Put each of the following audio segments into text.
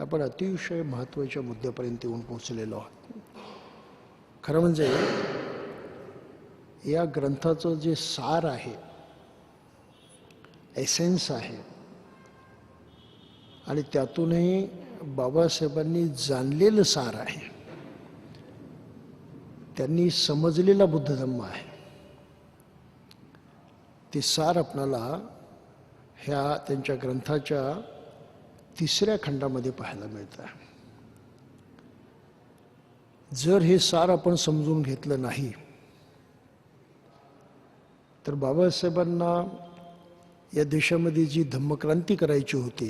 आपण अतिशय महत्त्वाच्या मुद्द्यापर्यंत येऊन पोहोचलेलो आहोत. खरं म्हणजे या ग्रंथाचं जे सार आहे, एसेन्स आहे, आणि त्यातूनही बाबासाहेबांनी जाणलेलं सार आहे, त्यांनी समजलेला बुद्ध धम्म आहे, ते सार आपणाला ह्या त्यांच्या ग्रंथाच्या 3ऱ्या खंडामध्ये पाहायला मिळतं. जर हे सार आपण समजून घेतलं नाही तर बाबासाहेबांना या देशामध्ये जी धम्मक्रांती करायची होती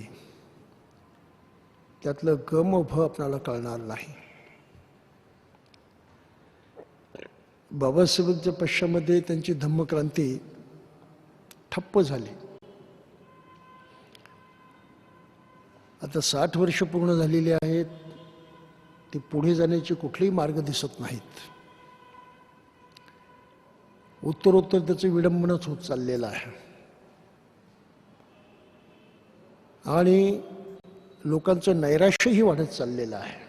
त्यातलं गम भ आपल्याला कळणार नाही. बाबासाहेबांच्या पश्चामध्ये त्यांची धम्मक्रांती ठप्प झाली. आता 60 वर्ष पूर्ण झालेली आहेत, ते पुढे जाण्याचे कुठलेही मार्ग दिसत नाहीत. उत्तरोत्तर त्याचं विडंबनच होत चाललेलं आहे आणि लोकांचं नैराश्यही वाढत चाललेलं आहे.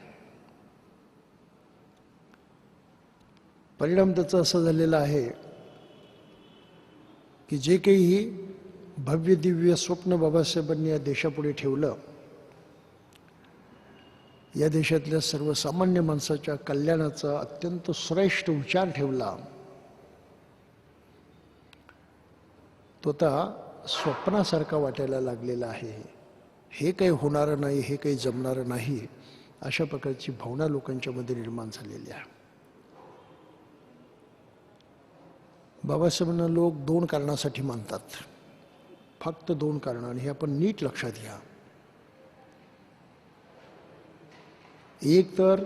परिणाम त्याचा असा झालेला आहे की जे काही भव्य दिव्य स्वप्न बाबासाहेबांनी या देशापुढे ठेवलं, या देशातल्या सर्वसामान्य माणसाच्या कल्याणाचा अत्यंत श्रेष्ठ विचार ठेवला, तो आता स्वप्नासारखा वाटायला लागलेला आहे. हे काही होणारं नाही, हे काही जमणारं नाही, अशा प्रकारची भावना लोकांच्या मध्ये निर्माण झालेली आहे. बाबासाहेबांना लोक 2 कारणासाठी मानतात, फक्त 2 कारणं, आणि हे आपण नीट लक्षात घ्या. एक तर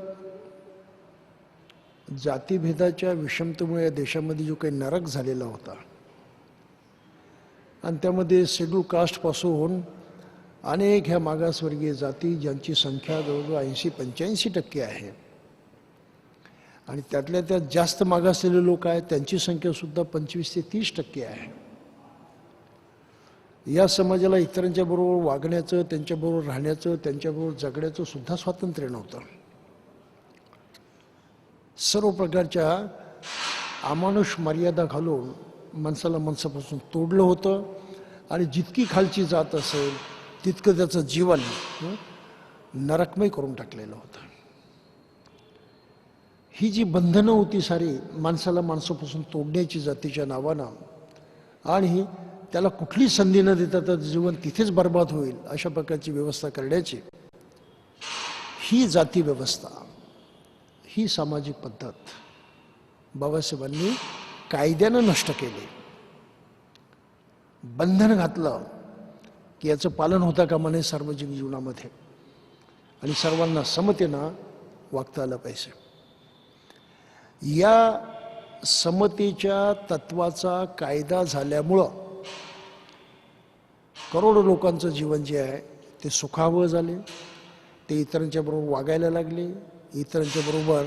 जातीभेदाच्या विषमतेमुळे या देशामध्ये जो काही नरक झालेला होता आणि त्यामध्ये शेड्यूल कास्टपासून अनेक ह्या मागासवर्गीय जाती ज्यांची संख्या जवळजवळ 80-85% आहे, आणि त्यातल्या त्यात जास्त मागासलेले लोक आहेत त्यांची संख्यासुद्धा 25 ते 30% आहे. या समाजाला इतरांच्या बरोबर वागण्याचं, त्यांच्याबरोबर राहण्याचं, त्यांच्याबरोबर जगण्याचं सुद्धा स्वातंत्र्य नव्हतं. सर्व प्रकारच्या अमानुष मर्यादा घालून माणसाला माणसापासून तोडलं होतं, आणि जितकी खालची जात असेल तितकं त्याचं जीवन नरकमय करून टाकलेलं होतं. ही जी बंधनं होती सारी माणसाला माणसापासून तोडण्याची जातीच्या नावानं, आणि त्याला कुठली संधी न देता तर जीवन तिथेच बर्बाद होईल अशा प्रकारची व्यवस्था करण्याची, ही जाती व्यवस्था, ही सामाजिक पद्धत बाबासाहेबांनी कायद्यानं नष्ट केली. बंधन घातलं की याचं पालन होता कामा नये सार्वजनिक जीवनामध्ये, आणि सर्वांना समतेनं वागता आलं पाहिजे. या समतेच्या तत्वाचा कायदा झाल्यामुळं करोडो लोकांचं जीवन जे आहे ते सुखावह झाले. ते इतरांच्या बरोबर वागायला लागले, इतरांच्या बरोबर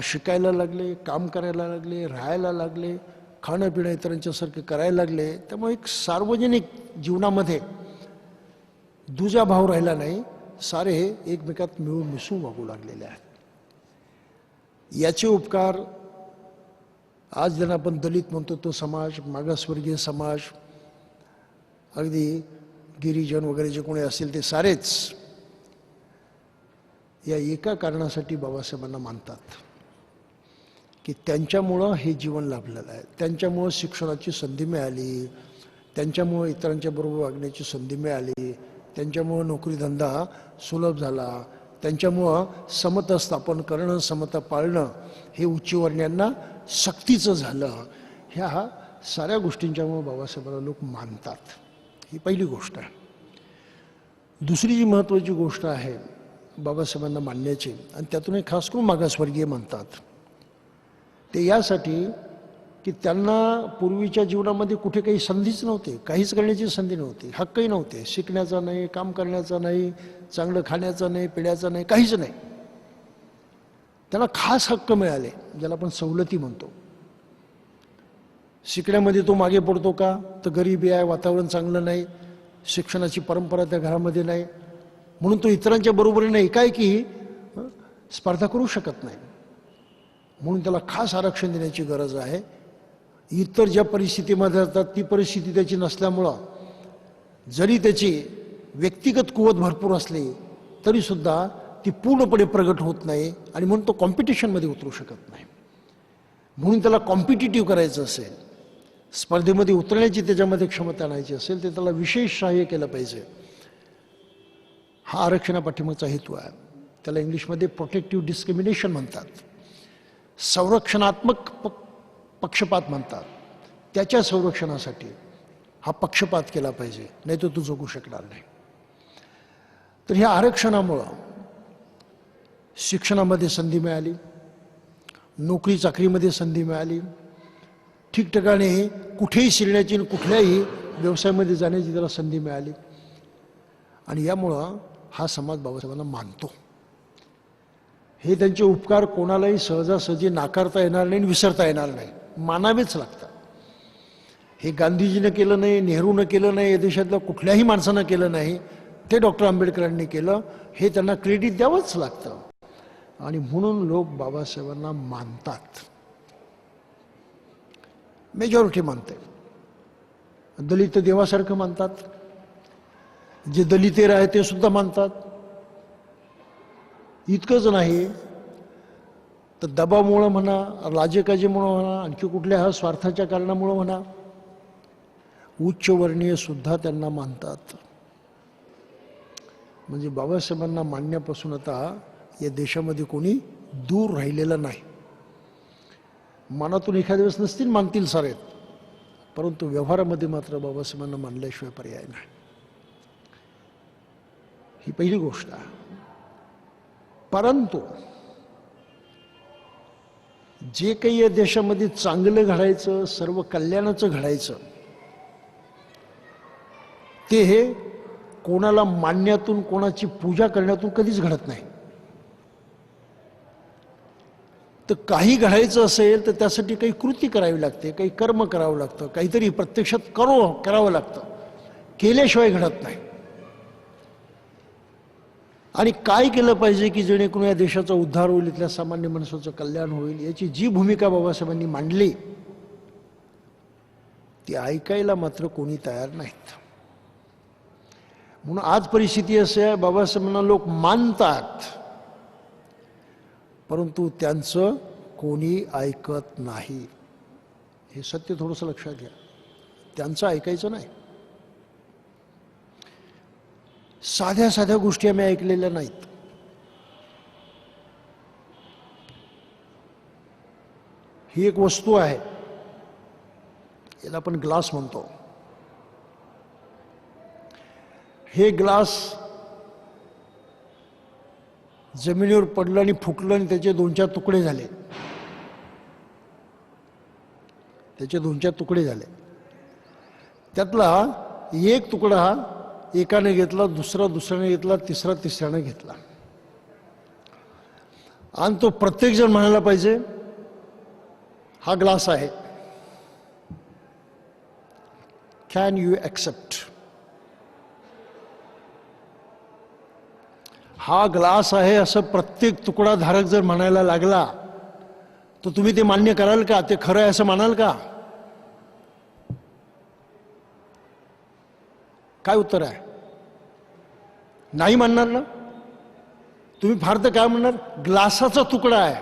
शिकायला लागले, काम करायला लागले, राहायला लागले, खाणं पिणं इतरांच्यासारखे करायला लागले. त्यामुळे एक सार्वजनिक जीवनामध्ये दुजा भाव राहिला नाही, सारे एकमेकात मिळून मिसळून वागू लागलेले आहेत. याचे उपकार आज ज्यांना आपण दलित म्हणतो तो समाज, मागासवर्गीय समाज, अगदी गिरिजन वगैरे जे कोणी असतील ते सारेच या एका कारणासाठी बाबासाहेबांना मानतात की त्यांच्यामुळं हे जीवन लाभलेलं आहे, त्यांच्यामुळं शिक्षणाची संधी मिळाली, त्यांच्यामुळं इतरांच्या बरोबर वागण्याची संधी मिळाली, त्यांच्यामुळं नोकरीधंदा सुलभ झाला, त्यांच्यामुळं समता स्थापन करणं, समता पाळणं हे उच्चवर्णीयांना सक्तीचं झालं. ह्या साऱ्या गोष्टींच्यामुळं बाबासाहेबांना लोक मानतात. ही पहिली गोष्ट आहे. दुसरी जी महत्त्वाची गोष्ट आहे बाबासाहेबांना मानण्याची, आणि त्यातून खास करून मागासवर्गीय म्हणतात, ते यासाठी की त्यांना पूर्वीच्या जीवनामध्ये कुठे काही संधीच नव्हते, काहीच करण्याची संधी नव्हती, हक्कही नव्हते, शिकण्याचा नाही, काम करण्याचा नाही, चांगलं खाण्याचं नाही, पिण्याचा नाही, काहीच नाही. त्यांना खास हक्क मिळाले, ज्याला आपण सवलती म्हणतो. शिकण्यामध्ये तो मागे पडतो का, तर गरिबी आहे, वातावरण चांगलं नाही, शिक्षणाची परंपरा त्या घरामध्ये नाही, म्हणून तो इतरांच्या बरोबरीने एकाएकी स्पर्धा करू शकत नाही. म्हणून त्याला खास आरक्षण देण्याची गरज आहे. इतर ज्या परिस्थितीमध्ये असतात ती परिस्थिती त्याची नसल्यामुळं जरी त्याची व्यक्तिगत कुवत भरपूर असली तरीसुद्धा ती पूर्णपणे प्रगट होत नाही आणि म्हणून तो कॉम्पिटिशनमध्ये उतरू शकत नाही. म्हणून त्याला कॉम्पिटिटिव्ह करायचं असेल, स्पर्धेमध्ये उतरण्याची त्याच्यामध्ये क्षमता आणायची असेल तर त्याला विशेष सहाय्य केलं पाहिजे. हा आरक्षणापाठीमागचा हेतू आहे. त्याला इंग्लिशमध्ये प्रोटेक्टिव्ह डिस्क्रिमिनेशन म्हणतात, संरक्षणात्मक पक्षपात म्हणतात. त्याच्या संरक्षणासाठी हा पक्षपात केला पाहिजे, नाही तर तू जगू शकणार नाही. तर ह्या आरक्षणामुळं शिक्षणामध्ये संधी मिळाली, नोकरी चाकरीमध्ये संधी मिळाली, ठिकठिकाणी कुठेही शिरण्याची आणि कुठल्याही व्यवसायामध्ये जाण्याची त्याला संधी मिळाली. आणि यामुळं हा समाज बाबासाहेबांना मानतो. हे त्यांचे उपकार कोणालाही सहजासहजी नाकारता येणार नाही आणि विसरता येणार नाही, मानावेच लागतात. हे गांधीजीनं केलं नाही, नेहरूनं केलं नाही, या देशातल्या कुठल्याही माणसानं केलं नाही, ते डॉक्टर आंबेडकरांनी केलं. हे त्यांना क्रेडिट द्यावंच लागतं. आणि म्हणून लोक बाबासाहेबांना मानतात, मेजॉरिटी मानते. दलित देवासारखं मानतात, जे दलितेर आहे ते सुद्धा मानतात. इतकंच नाही तर दबावामुळं म्हणा, राजकाजीमुळं म्हणा, आणखी कुठल्या स्वार्थाच्या कारणामुळं म्हणा, उच्चवर्णीय सुद्धा त्यांना मानतात. म्हणजे बाबासाहेबांना मानण्यापासून आता या देशामध्ये कोणी दूर राहिलेलं नाही. मनातून एखाद्या वेळेस नसतील मानतील सारे, परंतु व्यवहारामध्ये मात्र बाबासाहेबांना मानल्याशिवाय पर्याय नाही. ही पहिली गोष्ट आहे. परंतु जे काही या देशामध्ये चांगलं घडायचं, सर्व कल्याणाचं घडायचं, ते हे कोणाला मानण्यातून, कोणाची पूजा करण्यातून कधीच घडत नाही. तर काही घडायचं असेल तर त्यासाठी काही कृती करावी लागते, काही कर्म करावं लागतं, काहीतरी प्रत्यक्षात करावं लागतं. केल्याशिवाय घडत नाही. आणि काय केलं पाहिजे की जेणेकरून या देशाचा उद्धार होईल, इथल्या सामान्य माणसाचं कल्याण होईल, याची जी भूमिका बाबासाहेबांनी मांडली ती ऐकायला मात्र कोणी तयार नाहीत. म्हणून आज परिस्थिती अशी आहे, बाबासाहेबांना लोक मानतात परंतु त्यांचं कोणी ऐकत नाही. हे सत्य थोडंसं लक्षात घ्या. त्यांचं ऐकायचं नाही. साध्या साध्या गोष्टी आम्ही ऐकलेल्या नाहीत. ही एक वस्तू आहे, याला आपण ग्लास म्हणतो. हे ग्लास जमिनीवर पडलं आणि फुटलं आणि त्याचे 2-4 तुकडे झाले. त्यातला एक तुकडा एकाने घेतला, दुसऱ्याने घेतला, तिसऱ्याने घेतला. आणि तो प्रत्येक जण म्हणायला पाहिजे हा ग्लास आहे. Can you accept? हा ग्लास आहे असं प्रत्येक तुकडा धारक जर म्हणायला लागला तर तुम्ही ते मान्य कराल का? ते खरं आहे असं म्हणाल का? काय उत्तर आहे? नाही म्हणणार ना तुम्ही. फार तर काय म्हणणार, ग्लासाचा तुकडा आहे,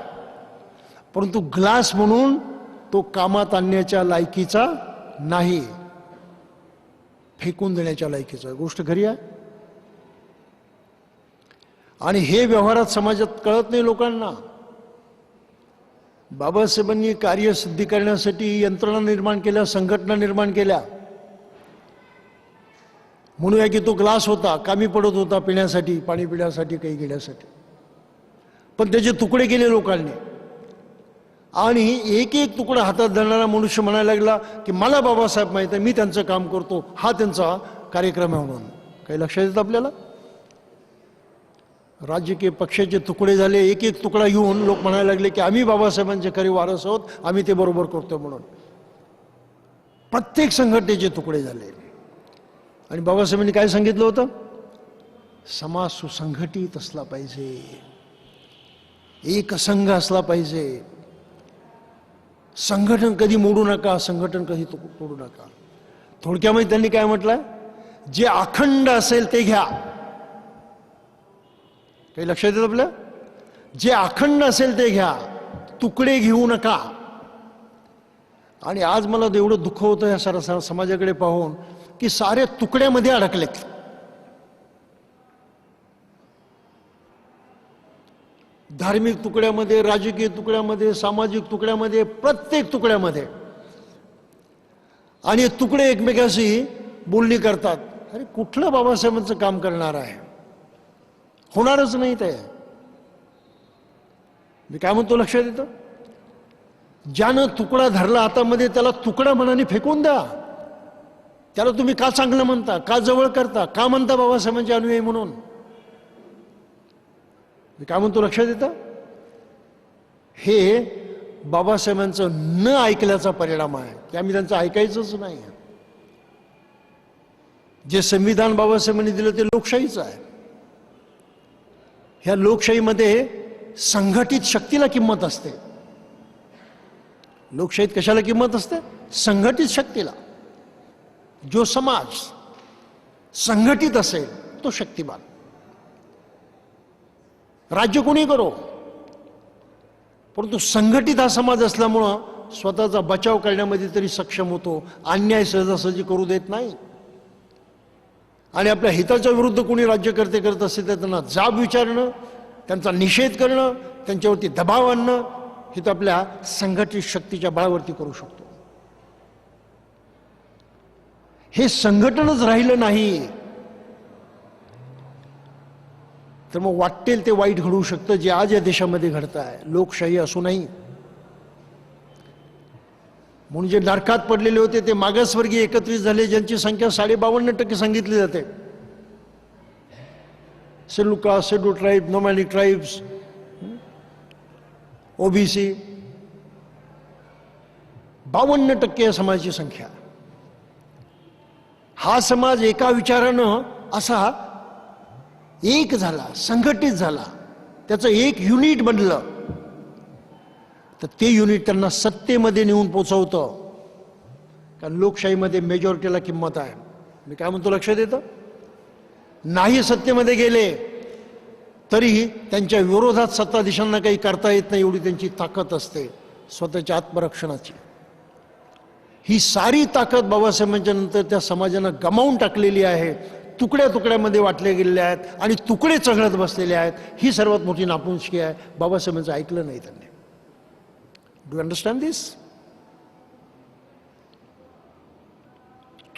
परंतु ग्लास म्हणून तो कामात आणण्याच्या लायकीचा नाही, फेकून देण्याच्या लायकीचा. गोष्ट खरी आहे. आणि हे व्यवहारात समाजात कळत नाही लोकांना. बाबासाहेबांनी कार्यसिद्धी करण्यासाठी यंत्रणा निर्माण केल्या, संघटना निर्माण केल्या. म्हणूया की तो ग्लास होता, कामी पडत होता पिण्यासाठी, पाणी पिण्यासाठी, काही घेण्यासाठी, पण त्याचे तुकडे केले लोकांनी. आणि एक एक तुकडा हातात धरणारा मनुष्य म्हणायला लागला की मला बाबासाहेब माहित आहे, मी त्यांचं काम करतो, हा त्यांचा कार्यक्रम आहे म्हणून. काही लक्षात येतं आपल्याला? राजकीय पक्षाचे तुकडे झाले, एक एक तुकडा घेऊन लोक म्हणायला लागले की आम्ही बाबासाहेबांचे खरे वारस आहोत, आम्ही ते बरोबर करतो म्हणून. प्रत्येक संघटनेचे तुकडे झाले. आणि बाबासाहेबांनी काय सांगितलं होतं? समाज सुसंघटित असला पाहिजे, एक संघ असला पाहिजे. संघटन कधी मोडू नका, संघटन कधी तोडू नका. थोडक्यामध्ये त्यांनी काय म्हटलं, जे अखंड असेल ते घ्या. काही लक्षात येत आपल्या? जे अखंड असेल ते घ्या, तुकडे घेऊ नका. आणि आज मला एवढं दुःख होतं या सारा समाजाकडे पाहून की सारे तुकड्यामध्ये अडकलेत. धार्मिक तुकड्यामध्ये, राजकीय तुकड्यामध्ये, सामाजिक तुकड्यामध्ये, प्रत्येक तुकड्यामध्ये. आणि तुकडे एकमेकाशी बोलणी करतात. अरे कुठलं बाबासाहेबांचं काम करणार आहे? होणारच नाही ते. मी काय म्हणतो लक्षात येतं? ज्यानं तुकडा धरला हातामध्ये त्याला तुकडा मनाने फेकून द्या. त्याला तुम्ही का चांगलं म्हणता, का जवळ करता, का म्हणता बाबासाहेबांचे अनुयायी म्हणून? मी काय म्हणतो लक्षात येतं? हे बाबासाहेबांचं न ऐकल्याचा परिणाम आहे. की आम्ही त्यांचं ऐकायचंच नाही. जे संविधान बाबासाहेबांनी दिलं ते लोकशाहीचं आहे. ह्या लोकशाहीमध्ये संघटित शक्तीला किंमत असते. लोकशाहीत कशाला किंमत असते? संघटित शक्तीला. जो समाज संघटित असेल तो शक्तिमान. राज्य कोणी करो, परंतु संघटित हा समाज असल्यामुळं स्वतःचा बचाव करण्यामध्ये तरी सक्षम होतो. अन्याय सहजासहजी करू देत नाही. आणि आपल्या हिताच्या विरुद्ध कोणी राज्यकर्ते करत असेल तर त्यांना जाब विचारणं, त्यांचा निषेध करणं, त्यांच्यावरती दबाव आणणं हे तर आपल्या संघटित शक्तीच्या बळावरती करू शकतो. हे संघटनच राहिलं नाही तर मग वाटेल ते वाईट घडू शकतं, जे आज या देशामध्ये घडत आहे. लोकशाही असूनही म्हणून जे नरकात पडलेले होते ते मागासवर्गीय एकत्रित झाले, ज्यांची संख्या 52% सांगितली जाते. Schedule caste, schedule tribe, nomadic tribes, OBC, 52% या समाजाची संख्या. हा समाज एका विचारानं असा एक झाला, संघटित झाला, त्याचं एक युनिट बनलं तर ते युनिट त्यांना सत्तेमध्ये नेऊन पोचवतं. कारण लोकशाहीमध्ये मेजॉरिटीला किंमत आहे. मी काय म्हणतो लक्षात येतं? नाही सत्तेमध्ये गेले तरी त्यांच्या विरोधात सत्ताधीशांना काही करता येत नाही, एवढी त्यांची ताकद असते स्वतःच्या आत्मरक्षणाची. ही सारी ताकद बाबासाहेबांच्या नंतर त्या समाजानं गमावून टाकलेली आहे. तुकड्या तुकड्यामध्ये वाटले गेलेले आहेत आणि तुकडे चघळत बसलेले आहेत. ही सर्वात मोठी नापुंसकी आहे. बाबासाहेबांचं ऐकलं नाही त्यांनी. Do you understand this?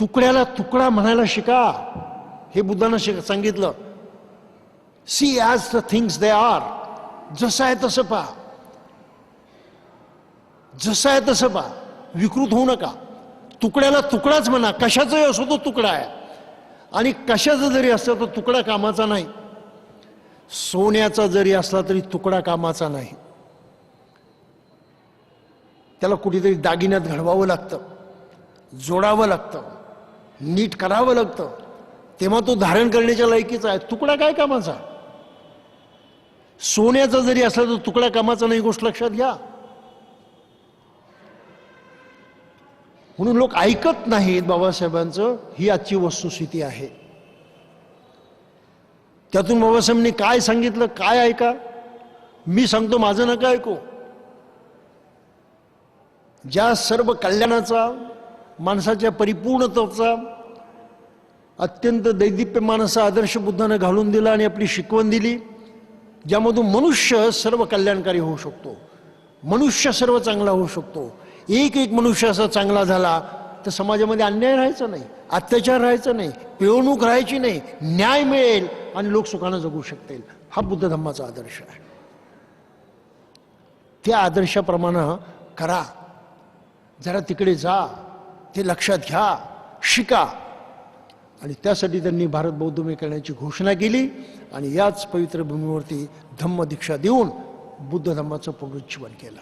तुकड्याला तुकडा म्हणायला शिका. हे बुद्धानं सांगितलं. See as the things they are. जसं आहे तसं पहा, जसं आहे तसं पहा, विकृत होऊ नका. तुकड्याला तुकडाच म्हणा. कशाचाही असो तो तुकडा आहे. आणि कशाचा जरी असला तो तुकडा कामाचा नाही. सोन्याचा जरी असला तरी तुकडा कामाचा नाही. त्याला कुठेतरी दागिन्यात घडवावं लागतं, जोडावं लागतं, नीट करावं लागतं, तेव्हा तो धारण करण्याच्या लायकीचा आहे. तुकडा काय कामाचा? सोन्याचा जरी असला तर तुकडा कामाचा नाही. गोष्ट लक्षात घ्या. म्हणून लोक ऐकत नाहीत बाबासाहेबांचं. ही आजची वस्तुस्थिती आहे. त्यातून बाबासाहेबांनी काय सांगितलं, काय ऐका? मी सांगतो, माझं नका ऐकू. ज्या सर्व कल्याणाचा, माणसाच्या परिपूर्णतेचा अत्यंत दैदिप्यमान असा आदर्श बुद्धानं घालून दिला आणि आपली शिकवण दिली, ज्यामधून मनुष्य सर्व कल्याणकारी होऊ शकतो, मनुष्य सर्व चांगला होऊ शकतो. एक एक मनुष्य असा चांगला झाला तर समाजामध्ये अन्याय राहायचा नाही, अत्याचार राहायचा नाही, पिळवणूक राहायची नाही, न्याय मिळेल आणि लोक सुखानं जगू शकतील. हा बुद्ध धम्माचा आदर्श आहे. त्या आदर्शाप्रमाणे करा. जरा तिकडे जा, ते लक्षात घ्या, शिका. आणि त्यासाठी त्यांनी भारत बौद्धमय करण्याची घोषणा केली आणि याच पवित्र भूमीवरती धम्म दीक्षा देऊन बुद्ध धम्माचं पुनरुज्जीवन केलं.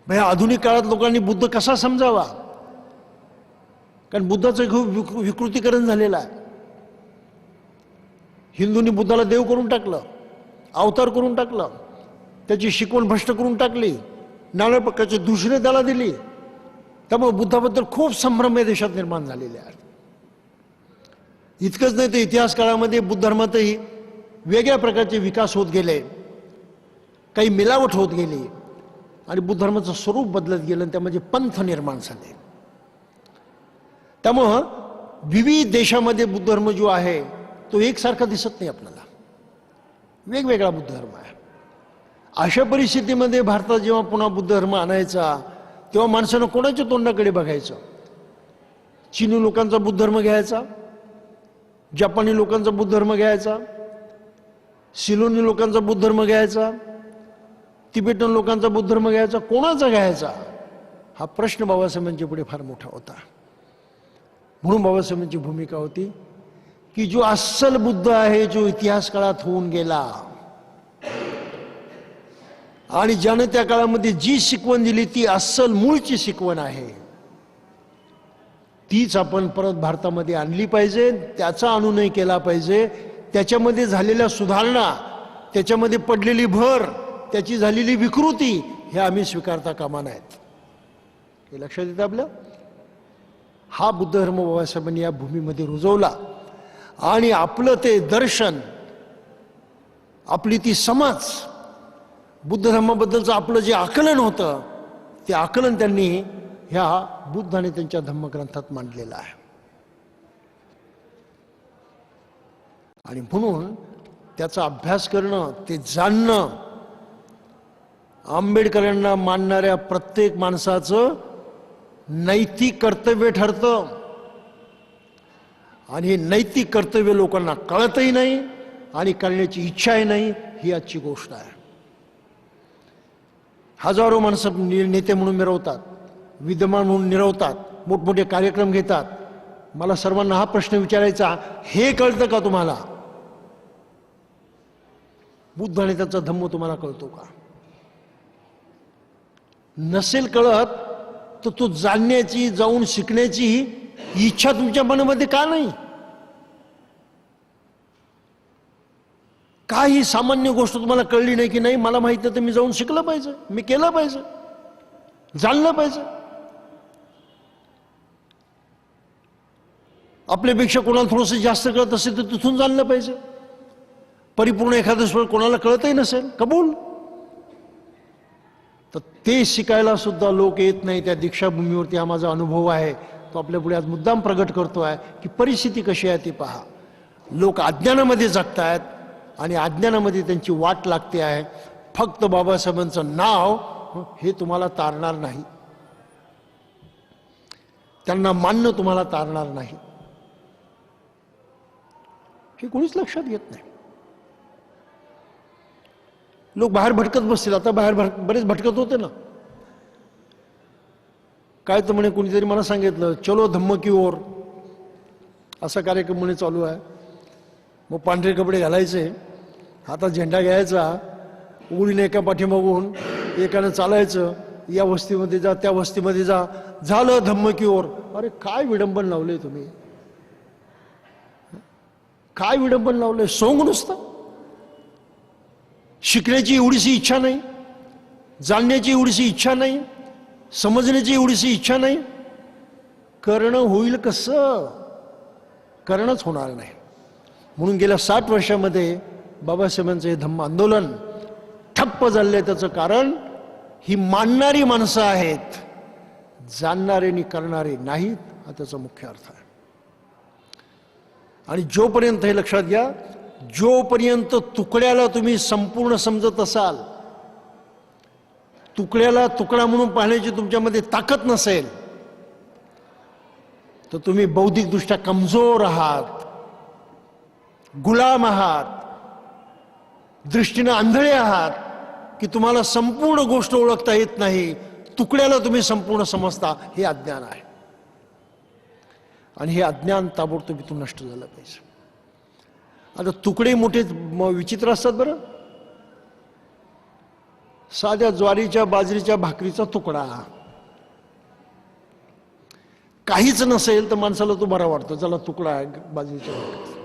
भया आधुनिक काळात लोकांनी बुद्ध कसा समजावा? कारण बुद्धाचं खूप विकृतीकरण झालेलं आहे. हिंदूंनी बुद्धाला देव करून टाकलं, अवतार करून टाकलं, त्याची शिकवण भ्रष्ट करून टाकली, नाना प्रकारची दूषणे त्याला दिली. त्यामुळे बुद्धाबद्दल खूप संभ्रम या देशात निर्माण झालेले आहे. इतकंच नाही तर इतिहास काळामध्ये बुद्ध धर्मातही वेगळ्या प्रकारचे विकास होत गेले, काही मिलावट होत गेली आणि बुद्ध धर्माचं स्वरूप बदलत गेलं आणि त्यामध्ये पंथ निर्माण झाले. त्यामुळं विविध देशामध्ये बुद्ध धर्म जो आहे तो एकसारखा दिसत नाही आपल्याला, वेगवेगळा बुद्ध धर्म आहे. अशा परिस्थितीमध्ये भारतात जेव्हा पुन्हा बुद्ध धर्म आणायचा तेव्हा माणसानं कोणाच्या तोंडाकडे बघायचं? चीनी लोकांचा बुद्ध धर्म घ्यायचा, जपानी लोकांचा बुद्ध धर्म घ्यायचा, सिलोनी लोकांचा बुद्ध धर्म घ्यायचा, तिबेटन लोकांचा बुद्ध धर्म घ्यायचा, कोणाचा घ्यायचा? हा प्रश्न बाबासाहेबांच्या पुढे फार मोठा होता. म्हणून बाबासाहेबांची भूमिका होती की जो अस्सल बुद्ध आहे, जो इतिहास काळात होऊन गेला आणि ज्याने त्या काळामध्ये जी शिकवण दिली ती अस्सल मूळची शिकवण आहे, तीच आपण परत भारतामध्ये आणली पाहिजे, त्याचा अनुनय केला पाहिजे. त्याच्यामध्ये झालेल्या सुधारणा, त्याच्यामध्ये पडलेली भर, त्याची झालेली विकृती हे आम्ही स्वीकारता कामा नाहीत. हे लक्षात येतं आपलं. हा बुद्ध धर्म बाबासाहेबांनी या भूमीमध्ये रुजवला आणि आपलं ते दर्शन, आपली ती समज, बुद्ध धर्माबद्दलचं आपलं जे आकलन होतं ते आकलन त्यांनी ह्या बुद्ध आणि त्यांच्या धम्मग्रंथात मांडलेलं आहे. आणि म्हणून त्याचा अभ्यास करणं, ते जाणणं आंबेडकरांना मानणाऱ्या प्रत्येक माणसाचं नैतिक कर्तव्य ठरतं. आणि हे नैतिक कर्तव्य लोकांना कळतही नाही आणि करण्याची इच्छाही नाही, ही आजची गोष्ट आहे. हजारो माणसं नेते म्हणून मिरवतात, विद्यमान म्हणून मिरवतात, मोठमोठे कार्यक्रम घेतात. मला सर्वांना हा प्रश्न विचारायचा, हे कळतं का तुम्हाला? बुद्ध आणि त्याचा धम्म तुम्हाला कळतो का? नसेल कळत तर तो जाणण्याची, जाऊन शिकण्याची इच्छा तुमच्या मनामध्ये का नाही? का ही सामान्य गोष्ट तुम्हाला कळली नाही की नाही मला माहिती आहे तर मी जाऊन शिकलं पाहिजे, मी केलं पाहिजे, जाणलं पाहिजे. आपल्यापेक्षा कोणाला थोडंसं जास्त कळत असेल तर तिथून जाणलं पाहिजे. परिपूर्ण एखादं स्वरूप कोणाला कळतही नसेल, कबूल, तर ते शिकायला सुद्धा लोक येत नाही. त्या दीक्षाभूमीवरती हा माझा अनुभव आहे, तो आपल्या पुढे आज मुद्दाम प्रगट करतो आहे की परिस्थिती कशी आहे ती पहा. लोक अज्ञानामध्ये जगतायत आणि अज्ञानामध्ये त्यांची वाट लागते आहे. फक्त बाबासाहेबांचं नाव हे तुम्हाला तारणार नाही, त्यांना मानणं तुम्हाला तारणार नाही, हे कोणीच लक्षात घेत नाही. लोक बाहेर भटकत बसतील. आता बाहेर बरेच भटकत होते ना. काय तर म्हणे, कोणीतरी मला सांगितलं, चलो धम्म की ओर, असा कार्यक्रम म्हणे चालू आहे. मग पांढरे कपडे घालायचे, हातात झेंडा घ्यायचा, उघडीने एका पाठीमागून एकानं चालायचं, या वस्तीमध्ये जा, त्या वस्तीमध्ये जा, झालं धम्म की ओर. अरे काय विडंबन लावलंय तुम्ही, काय विडंबन लावलंय? सोंग नुसतं. शिकण्याची एवढीशी इच्छा नाही, जाणण्याची एवढीशी इच्छा नाही, समजण्याची एवढीशी इच्छा नाही. करणं होईल कसं? करणंच होणार नाही. म्हणून गेल्या 60 वर्षामध्ये बाबासाहेबांचं हे धम्म आंदोलन ठप्प झाले. त्याचं कारण ही मानणारी माणसं आहेत, जाणणारे आणि करणारे नाहीत, हा त्याचा मुख्य अर्थ आहे. आणि जोपर्यंत, हे लक्षात घ्या, जोपर्यंत तुकड्याला तुम्ही संपूर्ण समजत असाल, तुकड्याला तुकडा म्हणून पाहण्याची तुमच्यामध्ये ताकद नसेल, तर तुम्ही बौद्धिकदृष्ट्या कमजोर आहात, गुलाम आहात, दृष्टीने आंधळे आहात की तुम्हाला संपूर्ण गोष्ट ओळखता येत नाही. तुकड्याला तुम्ही संपूर्ण समजता, हे अज्ञान आहे. आणि हे अज्ञान ताबडतोब इथून नष्ट झालं पाहिजे. आता तुकडे मोठे विचित्र असतात बरं. साध्या ज्वारीच्या बाजरीच्या भाकरीचा तुकडा, काहीच नसेल तर माणसाला तो बरा वाटतो, चला तुकडा आहे बाजरीच्या भाकरीचा.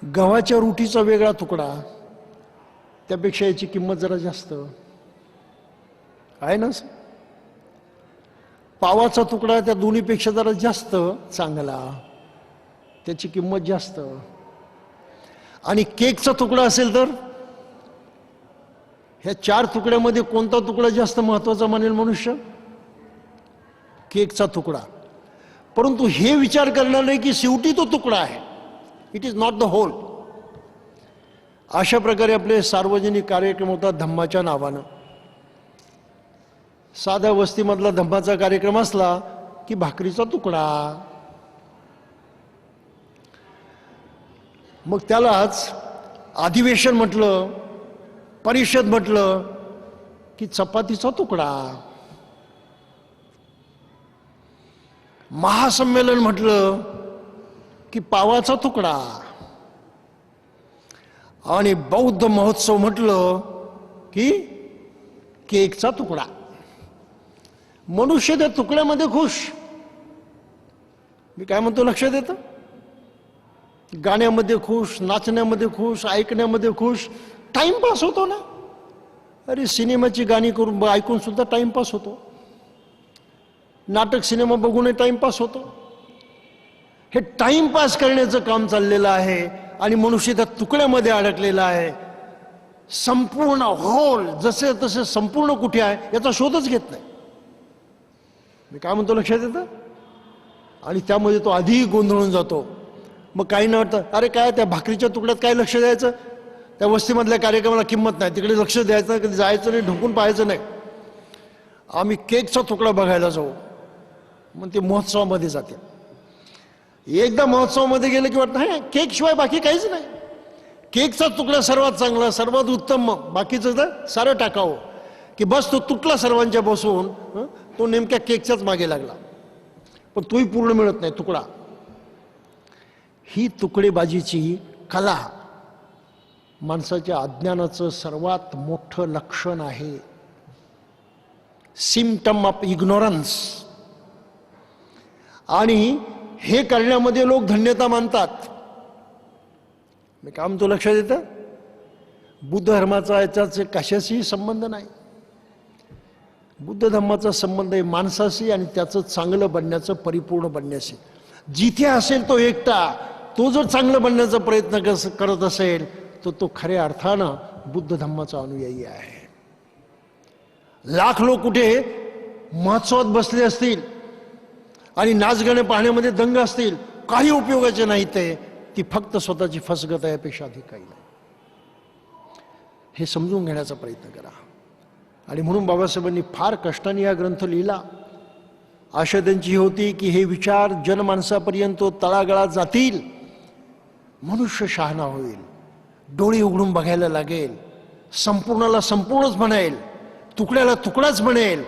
गव्हाच्या रोटीचा वेगळा तुकडा, त्यापेक्षा याची किंमत जरा जास्त आहे ना. पावाचा तुकडा त्या दोन्हीपेक्षा जरा जास्त चांगला, त्याची किंमत जास्त. आणि केकचा तुकडा असेल तर ह्या 4 तुकड्यामध्ये कोणता तुकडा जास्त महत्वाचा मानेल मनुष्य? केकचा तुकडा. परंतु हे विचार करणार नाही की शेवटी तो तुकडा आहे, it is not the whole. अशा प्रकारे आपले सार्वजनिक कार्यक्रम होतात धम्माच्या नावानं. साध्या वस्तीमधला धम्माचा कार्यक्रम असला की भाकरीचा तुकडा, मग त्यालाच अधिवेशन म्हटलं, परिषद म्हटलं की चपातीचा तुकडा, महासंमेलन म्हटलं की पावाचा तुकडा, आणि बौद्ध महोत्सव म्हटलं की केकचा तुकडा. मनुष्य त्या तुकड्यामध्ये खुश. मी काय म्हणतो लक्षात येतं? गाण्यामध्ये खुश, नाचण्यामध्ये खुश, ऐकण्यामध्ये खुश, टाइमपास होतो ना. अरे सिनेमाची गाणी करून ऐकून सुद्धा टाइमपास होतो, नाटक सिनेमा बघूनही टाइमपास होतो. हे टाइमपास करण्याचं काम चाललेलं आहे आणि मनुष्य त्या तुकड्यामध्ये अडकलेला आहे. संपूर्ण होल जसे तसे संपूर्ण कुठे आहे याचा शोधच घेत नाही. मी काय म्हणतो लक्षात येतं? आणि त्यामध्ये तो आधी गोंधळून जातो. मग काही न वाटतं, अरे काय त्या भाकरीच्या तुकड्यात काय लक्ष द्यायचं, त्या वस्तीमधल्या कार्यक्रमाला किंमत नाही, तिकडे लक्ष द्यायचं, कधी जायचं नाही, ढुंकून पाहायचं नाही. आम्ही केकचा तुकडा बघायला जाऊ, मग ते महोत्सवामध्ये जाते. एकदा महोत्सवामध्ये गेलं की वाटतं नाही केक शिवाय बाकी काहीच नाही. केकचा तुकडा सर्वात चांगला, सर्वात उत्तम, बाकीचं तर सारं टाकावं. की बस तो तुटला सर्वांच्या बसून, तो नेमक्या केकच्याच मागे लागला, पण तोही पूर्ण मिळत नाही तुकडा. ही तुकडेबाजीची कला माणसाच्या अज्ञानाचं सर्वात मोठं लक्षण आहे, सिम्पटम ऑफ इग्नोरन्स. आणि हे करण्यामध्ये लोक धन्यता मानतात. मी काय म्हणतो लक्षात येतं? बुद्ध धर्माचा याच्याचे कशाशी संबंध नाही. बुद्ध धर्माचा संबंध आहे माणसाशी आणि त्याचं चांगलं बनण्याचं, परिपूर्ण बनण्याशी. जिथे असेल तो एकटा, तो जर चांगलं बनण्याचा प्रयत्न करत असेल तर तो खऱ्या अर्थानं बुद्ध धर्माचा अनुयायी आहे. लाख लोक कुठे महोत्सवात बसले असतील आणि नाचगाणे पाहण्यामध्ये दंग असतील, काही उपयोगाचे नाही. ते ती फक्त स्वतःची फसगत आहे, यापेक्षा अधिक काही नाही. हे समजून घेण्याचा प्रयत्न करा. आणि म्हणून बाबासाहेबांनी फार कष्टाने हा ग्रंथ लिहिला. आशा त्यांची होती की हे विचार जनमानसापर्यंत तळागाळात जातील, मनुष्य शहाणा होईल, डोळे उघडून बघायला लागेल, संपूर्णाला संपूर्णच म्हणेल, तुकड्याला तुकडाच म्हणेल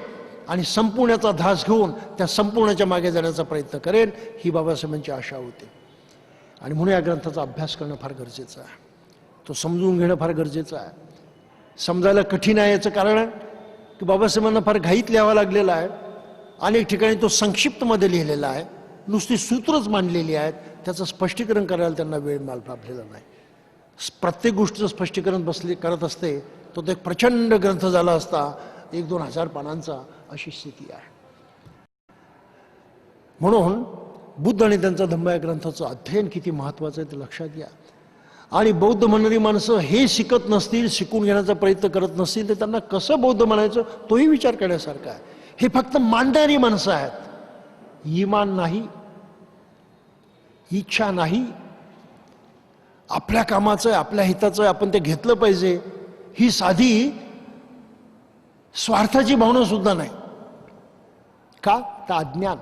आणि संपूर्णाचा ध्यास घेऊन त्या संपूर्णाच्या मागे जाण्याचा प्रयत्न करेल, ही बाबासाहेबांची आशा होती. आणि म्हणून या ग्रंथाचा अभ्यास करणं फार गरजेचं आहे, तो समजून घेणं फार गरजेचं आहे. समजायला कठीण आहे याचं कारण आहे की बाबासाहेबांना फार घाईत लिहावा लागलेला आहे. अनेक ठिकाणी तो संक्षिप्तमध्ये लिहिलेला आहे, नुसती सूत्रच मांडलेली आहेत, त्याचं स्पष्टीकरण करायला त्यांना वेळ लाभलेला नाही. प्रत्येक गोष्टीचं स्पष्टीकरण करत असते तो एक प्रचंड ग्रंथ झाला असता, 1-2 हजार पानांचा, अशी स्थिती आहे. म्हणून बुद्ध आणि त्यांचा धम्म या ग्रंथाचं अध्ययन किती महत्त्वाचं आहे ते लक्षात घ्या. आणि बौद्ध म्हणणारी माणसं हे शिकत नसतील, शिकून घेण्याचा प्रयत्न करत नसतील तर त्यांना कसं बौद्ध म्हणायचं तोही विचार करण्यासारखा आहे. हे फक्त मांडणारी माणसं आहेत, इमान नाही, इच्छा नाही, आपल्या कामाचं आहे, आपल्या हिताचं आहे, आपण ते घेतलं पाहिजे, ही साधी स्वार्थाची भावना सुद्धा नाही. का? तर अज्ञान.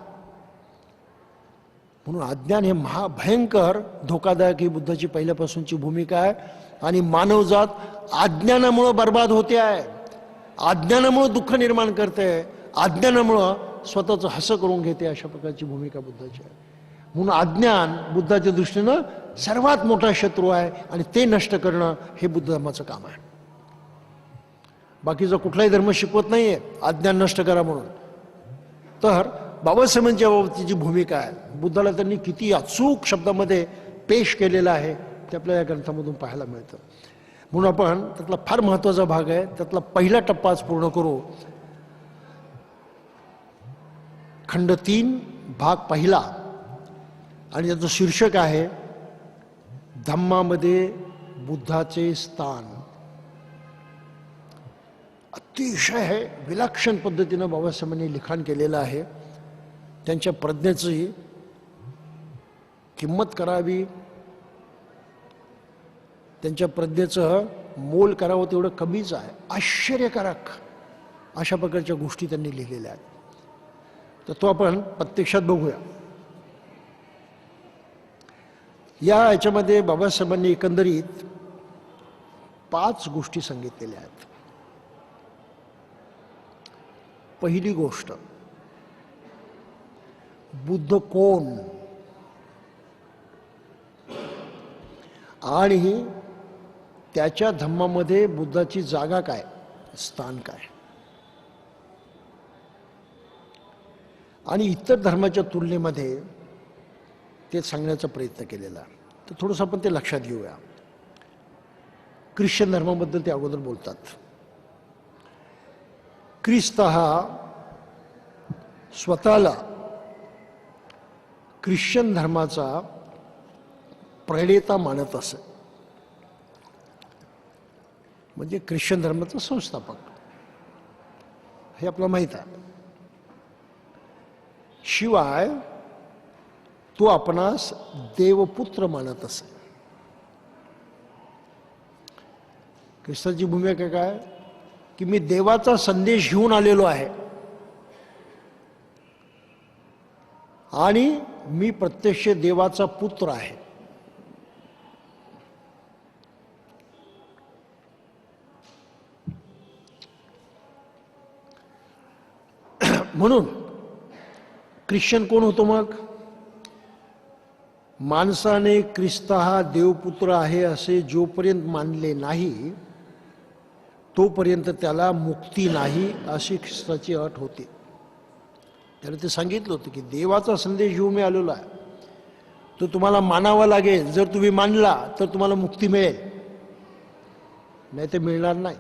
म्हणून अज्ञान हे महाभयंकर धोकादायक ही बुद्धाची पहिल्यापासूनची भूमिका आहे. आणि मानवजात अज्ञानामुळं बर्बाद होते आहे, अज्ञानामुळं दुःख निर्माण करते, अज्ञानामुळं स्वतःचं हसं करून घेते, अशा प्रकारची भूमिका बुद्धाची आहे. म्हणून अज्ञान बुद्धाच्या दृष्टीनं सर्वात मोठा शत्रू आहे आणि ते नष्ट करणं हे बुद्ध धर्माचं काम आहे. बाकीचा कुठलाही धर्म शिकवत नाहीये अज्ञान नष्ट करा म्हणून. तर बाबासाहेबांच्या बाबतीची भूमिका आहे, बुद्धाला त्यांनी किती अचूक शब्दामध्ये पेश केलेलं आहे, ते आपल्या या ग्रंथामधून पाहायला मिळतं. म्हणून आपण त्यातला फार महत्त्वाचा भाग आहे, त्यातला पहिला टप्पा आज पूर्ण करू. खंड 3 भाग पहिला, आणि त्याचं शीर्षक आहे धम्मामध्ये बुद्धाचे स्थान. अतिशय विलक्षण पद्धतीनं बाबासाहेबांनी लिखाण केलेलं आहे. त्यांच्या प्रज्ञेची किंमत करावी, त्यांच्या प्रज्ञेचं मोल करावं तेवढं कमीच आहे. आश्चर्यकारक अशा प्रकारच्या गोष्टी त्यांनी लिहिलेल्या आहेत. तर तो आपण प्रत्यक्षात बघूया. याच्यामध्ये बाबासाहेबांनी एकंदरीत 5 गोष्टी सांगितलेल्या आहेत. पहिली गोष्ट, बुद्ध कोण आणि त्याच्या धम्मामध्ये बुद्धाची जागा काय, स्थान काय, आणि इतर धर्माच्या तुलनेमध्ये ते सांगण्याचा प्रयत्न केलेला. तर थोडंसं आपण ते लक्षात घेऊया. ख्रिश्चन धर्माबद्दल ते अगोदर बोलतात. ख्रिस्त हा स्वतःला ख्रिश्चन धर्माचा प्रणेता मानत असे, म्हणजे ख्रिश्चन धर्माचा संस्थापक, हे आपल्याला माहीत आहे. शिवाय तो आपणास देवपुत्र मानत असे. ख्रिस्ताची भूमिका काय, की मी देवाचा संदेश घेऊन आलेलो आहे आणि मी प्रत्यक्ष देवाचा पुत्र आहे. म्हणून ख्रिश्चन कोण होतो मग? माणसाने ख्रिस्त हा देवपुत्र आहे असे जोपर्यंत मानले नाही तोपर्यंत त्याला मुक्ती नाही, अशी ख्रिस्ताची अट होती. त्याने ते सांगितलं होतं की देवाचा संदेश घेऊन मी आलेलो आहे, तो तुम्हाला मानावा लागेल. जर तुम्ही मानला तर तुम्हाला मुक्ती मिळेल, नाही ते मिळणार नाही.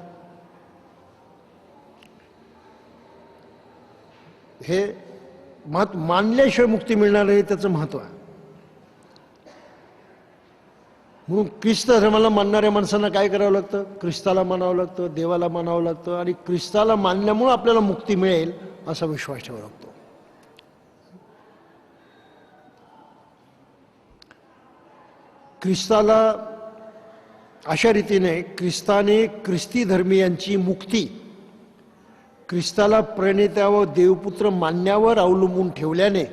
हे मानल्याशिवाय मुक्ती मिळणार नाही, त्याचं महत्त्व आहे. म्हणून ख्रिस्त धर्माला मानणाऱ्या माणसांना काय करावं लागतं? ख्रिस्ताला मानावं लागतं, देवाला मानावं लागतं, आणि ख्रिस्ताला मानल्यामुळं आपल्याला मुक्ती मिळेल असा विश्वास ठेवावा लागतो. ख्रिस्ताला अशा रीतीने ख्रिस्ताने ख्रिस्ती धर्मीयांची मुक्ती ख्रिस्ताला प्रणेता व देवपुत्र मानण्यावर अवलंबून ठेवल्याने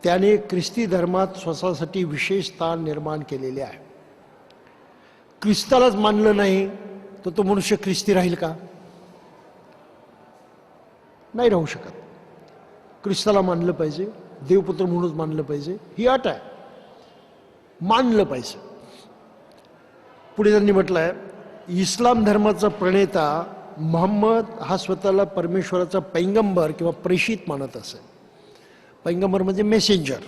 त्याने ख्रिस्ती धर्मात स्वतःसाठी विशेष स्थान निर्माण केलेले आहे. ख्रिस्तालाच मानलं नाही तर तो मनुष्य ख्रिस्ती राहील का? नाही राहू शकत. ख्रिस्ताला मानलं पाहिजे, देवपुत्र म्हणूनच मानलं पाहिजे, ही अट आहे. मानलं पाहिजे. पुढे त्यांनी म्हटलं आहे, इस्लाम धर्माचा प्रणेता मोहम्मद हा स्वतःला परमेश्वराचा पैगंबर किंवा प्रेषित मानत असे. पैगंबर म्हणजे मेसेंजर.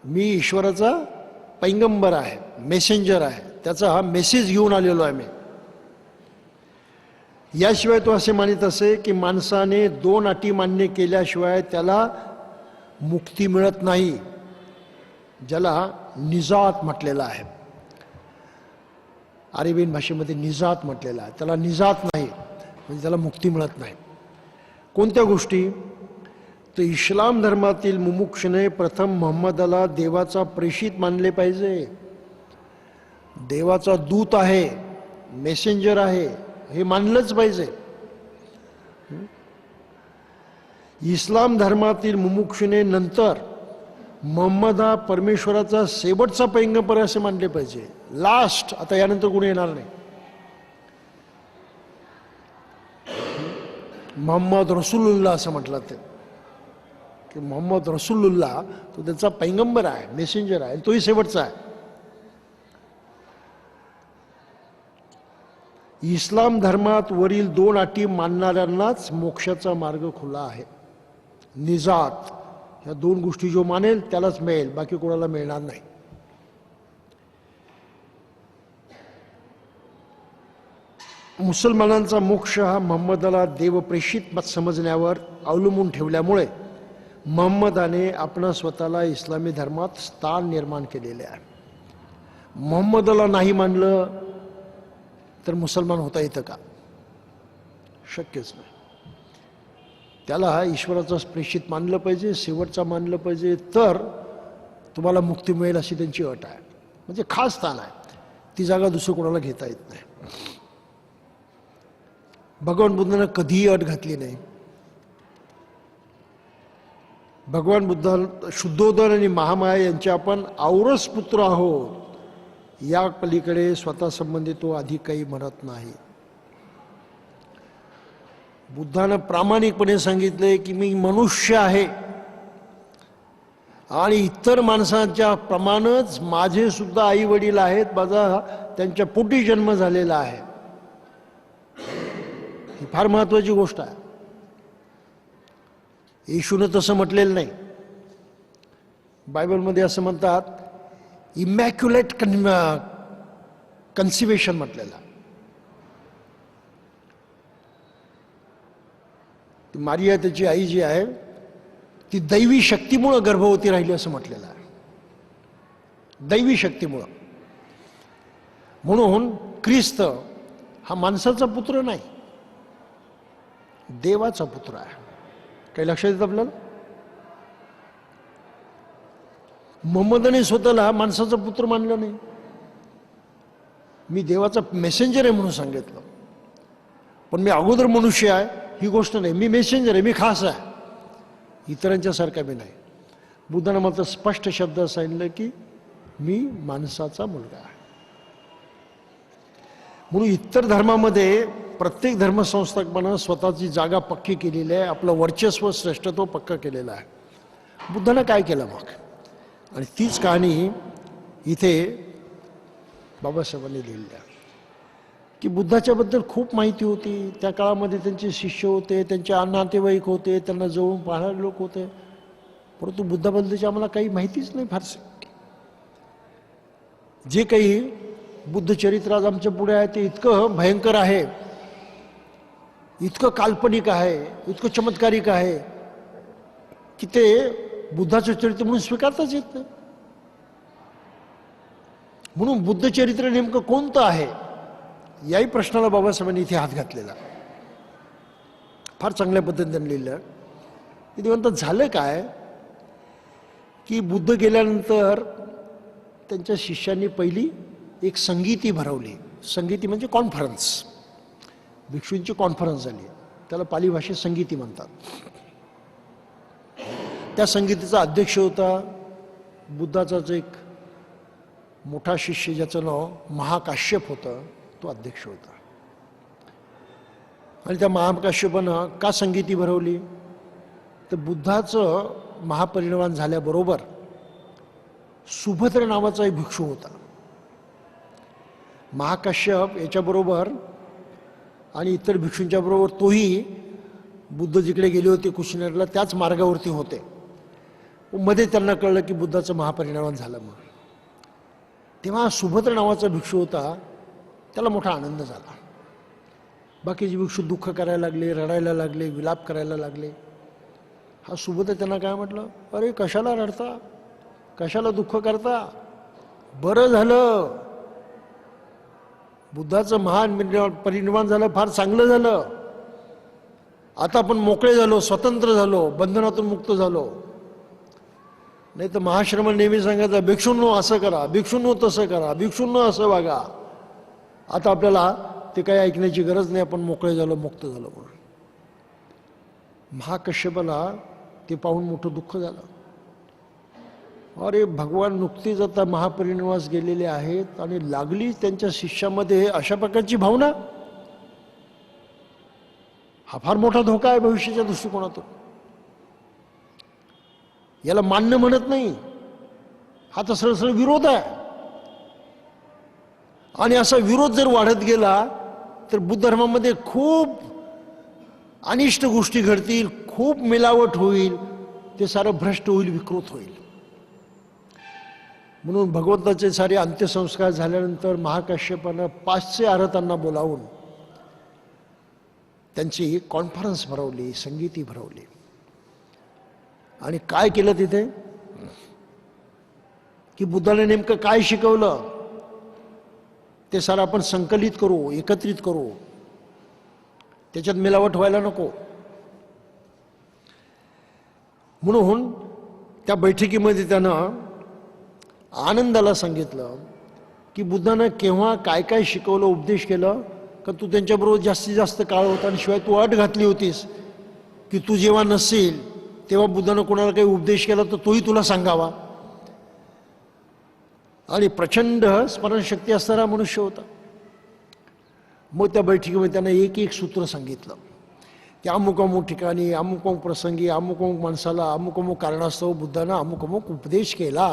मी ईश्वराचा पैगंबर आहे, मेसेंजर आहे, त्याचा हा मेसेज घेऊन आलेलो आहे मी. याशिवाय तो असे मानित असे की माणसाने 2 अटी मान्य केल्याशिवाय त्याला मुक्ती मिळत नाही, ज्याला निजात म्हटलेला आहे. अरेबियन भाषेमध्ये निजात म्हटलेला आहे. त्याला निजात नाही म्हणजे त्याला मुक्ती मिळत नाही. कोणत्या गोष्टी? तर इस्लाम धर्मातील मुमुक्षने प्रथम मोहम्मदाला देवाचा प्रेषित मानले पाहिजे. देवाचा दूत आहे, मेसेंजर आहे, हे मानलंच पाहिजे. इस्लाम धर्मातील मुमुक्षने नंतर मोहम्मद हा परमेश्वराचा शेवटचा पैगंबर असे मानले पाहिजे. लास्ट, आता यानंतर कोणी येणार नाही. मोहम्मद रसूलुल्लाह असं म्हटलं ते, की मोहम्मद रसूलुल्लाह तो त्याचा पैगंबर आहे, मेसेंजर आहे, तोही शेवटचा आहे. इस्लाम धर्मात वरील 2 अटी मानणाऱ्यांनाच मोक्षाचा मार्ग खुला आहे. निजात, ह्या 2 गोष्टी जो मानेल त्यालाच मिळेल, बाकी कोणाला मिळणार नाही. मुसलमानांचा मोक्ष हा मोहम्मदाला देवप्रेषित मत समजण्यावर अवलंबून ठेवल्यामुळे मोहम्मदाने आपण स्वतःला इस्लामी धर्मात स्थान निर्माण केलेले आहे. मोहम्मदाला नाही मानलं तर मुसलमान होता येतं का? शक्यच नाही. त्याला ईश्वराचा प्रेषित मानलं पाहिजे, शेवटचा मानलं पाहिजे, तर तुम्हाला मुक्ती मिळेल अशी त्यांची अट आहे. म्हणजे खास स्थान आहे, ती जागा दुसरं कोणाला घेता येत नाही. भगवान बुद्धानं कधीही अट घातली नाही. भगवान बुद्ध शुद्धोदन आणि महामाया यांचे आपण औरस पुत्र आहोत, या पलीकडे स्वतः संबंधी तो अधिक काही म्हणत नाही. बुद्धानं प्रामाणिकपणे सांगितले की मी मनुष्य आहे आणि इतर माणसांच्या प्रमाणच माझे सुद्धा आई वडील आहेत, माझा त्यांच्या पोटी जन्म झालेला आहे. ही फार महत्वाची गोष्ट आहे. येशूनं तसं म्हटलेलं नाही. बायबलमध्ये असं म्हणतात इमॅक्युलेट कन्सिवेशन म्हटलेलं. मारिया त्याची आई जी आहे ती दैवी शक्तीमुळं गर्भवती राहिली असं म्हटलेलं आहे. दैवी शक्तीमुळं. म्हणून ख्रिस्त हा माणसाचा पुत्र नाही, देवाचा पुत्र आहे. काही लक्षात येतं आपल्याला? मोहम्मदाने स्वतःला माणसाचा पुत्र मानलं नाही. मी देवाचा मेसेंजर आहे म्हणून सांगितलं, पण मी अगोदर मनुष्य आहे ही गोष्ट नाही. मी मेसेंजर आहे, मी खास आहे, इतरांच्या सारखा मी नाही. बुद्धानं मला स्पष्ट शब्दात सांगितलं की मी माणसाचा मुलगा आहे. म्हणून इतर धर्मामध्ये प्रत्येक धर्मसंस्थापनानं स्वतःची जागा पक्की केलेली आहे, आपलं वर्चस्व श्रेष्ठत्व पक्का केलेलं आहे. बुद्धानं काय केलं मग? आणि तीच कहाणी इथे बाबासाहेबांनी लिहिली आहे की बुद्धाच्याबद्दल खूप माहिती होती. त्या काळामध्ये त्यांचे शिष्य होते, त्यांचे नातेवाईक होते, त्यांना जवळून पाहणारे लोक होते, परंतु बुद्धाबद्दलची आम्हाला काही माहितीच नाही फारसे. जे काही बुद्ध चरित्र आज आमच्या पुढे आहे ते इतकं भयंकर आहे, इतकं काल्पनिक आहे, इतकं चमत्कारिक आहे की ते बुद्धाचं चरित्र म्हणून स्वीकारताच येत नाही. म्हणून बुद्ध चरित्र नेमकं कोणतं आहे याही प्रश्नाला बाबासाहेबांनी इथे हात घातलेला. फार चांगल्या पद्धतीने त्यांनी लिहिलं की ते म्हणतात झालं काय की बुद्ध गेल्यानंतर त्यांच्या शिष्यांनी पहिली एक संगीती भरवली. संगीती म्हणजे कॉन्फरन्स, भिक्षूंची कॉन्फरन्स झाली, त्याला पाली भाषेत संगीती म्हणतात. त्या संगीतीचा अध्यक्ष होता बुद्धाचाच एक मोठा शिष्य ज्याचं नाव महाकाश्यप होतं, तो अध्यक्ष होता. आणि त्या महाकाश्यपानं का संगीती भरवली तर बुद्धाचं महापरिनिर्वाण झाल्याबरोबर सुभद्र नावाचा एक भिक्षू होता. महाकाश्यप याच्याबरोबर आणि इतर भिक्षूंच्या बरोबर तोही बुद्ध जिकडे गेले होते कुशीनगरला त्याच मार्गावरती होते. मध्ये त्यांना कळलं की बुद्धाचं महापरिनिर्वाण झालं म्हणून. तेव्हा सुभद्र नावाचा भिक्षू होता, त्याला मोठा आनंद झाला. बाकीचे भिक्षू दुःख करायला लागले, रडायला लागले, विलाप करायला लागले. हा सुभद्र त्यांना काय म्हटलं, अरे कशाला रडता, कशाला दुःख करता, बरं झालं बुद्धाचं महान परिनिर्वाण झालं, फार चांगलं झालं. आता आपण मोकळे झालो, स्वतंत्र झालो, बंधनातून मुक्त झालो. नाही तर महाश्रमण नेहमी सांगायचा भिक्षूंनो असं करा, भिक्षूंनो तसं करा, भिक्षूंनो असं वागा. आता आपल्याला ते काही ऐकण्याची गरज नाही, आपण मोकळे झालो, मुक्त झालो म्हणून. महाकश्यपाला ते पाहून मोठं दुःख झालं. अरे भगवान नुकतीच आता महापरिनिर्वास गेलेले आहेत आणि लागली त्यांच्या शिष्यामध्ये अशा प्रकारची भावना. हा फार मोठा धोका आहे भविष्याच्या दृष्टिकोनातून. याला मान्य म्हणत नाही, हा तर सरळ विरोध आहे. आणि असा विरोध जर वाढत गेला तर बुद्ध धर्मामध्ये खूप अनिष्ट गोष्टी घडतील, खूप मिलावट होईल, ते सारं भ्रष्ट होईल, विकृत होईल. म्हणून भगवंताचे सारे अंत्यसंस्कार झाल्यानंतर महाकाश्यपानं 500 आरतांना बोलावून त्यांची कॉन्फरन्स भरवली, संगीती भरवली. आणि काय केलं तिथे की बुद्धाने नेमकं काय शिकवलं ते सारं आपण संकलित करू, एकत्रित करू, त्याच्यात मिलावट व्हायला नको. म्हणून त्या बैठकीमध्ये त्यानं आनंदाला सांगितलं की बुद्धानं केव्हा काय काय शिकवलं, उपदेश केलं, का तू त्यांच्याबरोबर जास्तीत जास्त काळ होता आणि शिवाय तू अट घातली होतीस की तू जेव्हा नसेल तेव्हा बुद्धानं कोणाला काही उपदेश केला तर तोही तुला सांगावा. आणि प्रचंड स्मरणशक्ती असणारा मनुष्य होता. मग त्या बैठकीमध्ये त्यानं एक एक सूत्र सांगितलं की अमुक अमुक ठिकाणी, अमुक अमुक प्रसंगी, अमुक अमुक माणसाला, अमुक अमुक कारणास्तव बुद्धानं अमुक अमुक उपदेश केला.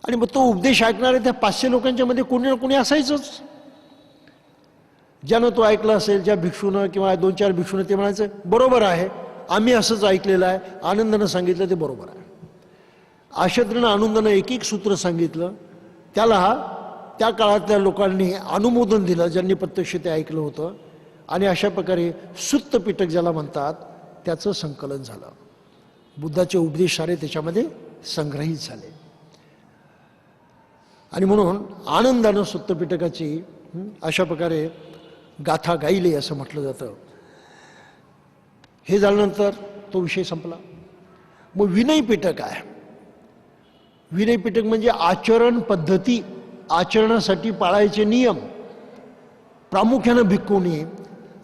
आणि मग तो उपदेश ऐकणारे त्या 500 लोकांच्या मध्ये कोणी ना कोणी असायचंच. ज्यानं तो ऐकला असेल, ज्या भिक्षूनं किंवा 2-4 भिक्षूनं, ते म्हणायचं बरोबर आहे, आम्ही असंच ऐकलेलं आहे, आनंदानं सांगितलं ते बरोबर आहे. आशेत्रीनं आनंदानं एक एक सूत्र सांगितलं. त्याला त्या काळातल्या लोकांनी अनुमोदन दिलं, ज्यांनी प्रत्यक्ष ते ऐकलं होतं. आणि अशा प्रकारे सुत्त पिटक ज्याला म्हणतात त्याचं संकलन झालं. बुद्धाचे उपदेश सारे त्याच्यामध्ये संग्रहित झाले. आणि म्हणून आनंदानं सुत्त पिटकाची अशा प्रकारे गाथा गायली असं म्हटलं जातं. हे झाल्यानंतर तो विषय संपला. मग विनय पिटक आहे. विनय पिटक म्हणजे आचरण पद्धती, आचरणासाठी पाळायचे नियम, प्रामुख्यानं भिक्खूंनी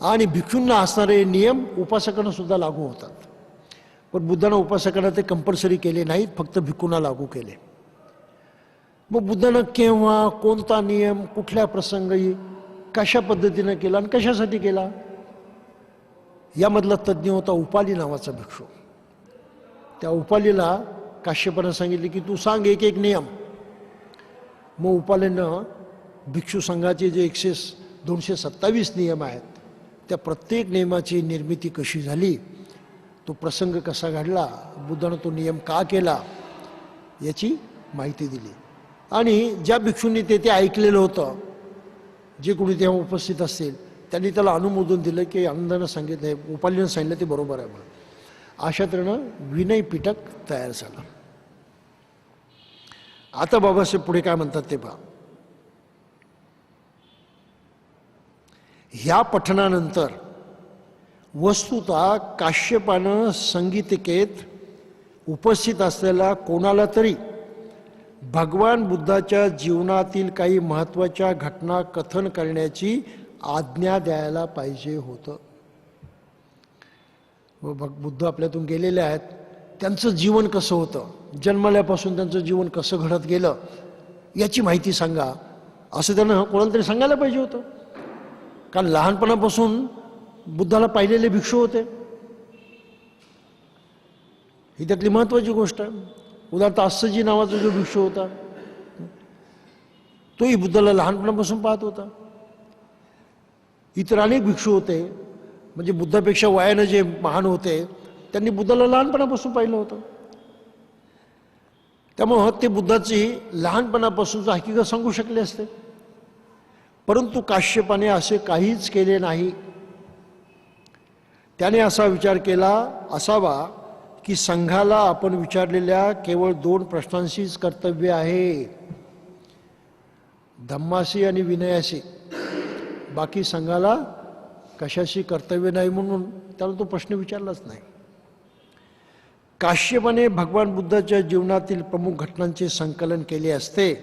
आणि भिक्षूंना असणारे नियम उपासकांना सुद्धा लागू होतात. पण बुद्धानं उपासकांना ते कंपल्सरी केले नाहीत, फक्त भिक्खूंना लागू केले. मग बुद्धानं केव्हा, कोणता नियम, कुठल्या प्रसंगी, कशा पद्धतीनं केला आणि कशासाठी केला, यामधला तज्ज्ञ होता उपाली नावाचा भिक्षू. त्या उपालीला काश्यपानं सांगितले की तू सांग एक एक नियम. मग उपालीनं भिक्षू संघाचे जे 227 नियम आहेत त्या प्रत्येक नियमाची निर्मिती कशी झाली, तो प्रसंग कसा घडला, बुद्धानं तो नियम का केला, याची माहिती दिली. आणि ज्या भिक्षूंनी ते ऐकलेलं होतं, जे कोणी तेव्हा उपस्थित असतील, त्यांनी त्याला अनुमोदन दिलं की आनंदानं सांगितलं, उपालीनं सांगितलं ते बरोबर आहे म्हणून. अशा तऱ्हेनं विनय पिटक तयार झालं. आता बाबासाहेब पुढे काय म्हणतात ते पहा. ह्या पठणानंतर वस्तुतः काश्यपानं संगीतिकेत उपस्थित असलेला कोणाला तरी भगवान बुद्धाच्या जीवनातील काही महत्त्वाच्या घटना कथन करण्याची आज्ञा द्यायला पाहिजे होतं. व बुद्ध आपल्यातून गेलेले आहेत, त्यांचं जीवन कसं होतं, जन्मल्यापासून त्यांचं जीवन कसं घडत गेलं, याची माहिती सांगा असं त्यानं कोणाला तरी सांगायला पाहिजे होतं. कारण लहानपणापासून बुद्धाला पाहिलेले भिक्षू होते, ही त्यातली महत्त्वाची गोष्ट आहे. उदाहरणार्थ अस्सजी नावाचा जो भिक्षू होता, तोही बुद्धाला लहानपणापासून पाहत होता. इतर अनेक भिक्षू होते, म्हणजे बुद्धापेक्षा वयानं जे महान होते, त्यांनी बुद्धाला लहानपणापासून पाहिलं होतं. त्यामुळं ते बुद्धाची लहानपणापासूनचं हकीकत सांगू शकले असते. परंतु काश्यपाने असे काहीच केले नाही. त्याने असा विचार केला असावा की संघाला आपण विचारलेल्या केवळ 2 प्रश्नांशीच कर्तव्य आहे, धम्माशी आणि विनयाशी. बाकी संघाला कशाशी कर्तव्य नाही, म्हणून त्याला तो प्रश्न विचारलाच नाही. काश्यपाने भगवान बुद्धाच्या जीवनातील प्रमुख घटनांचे संकलन केले असते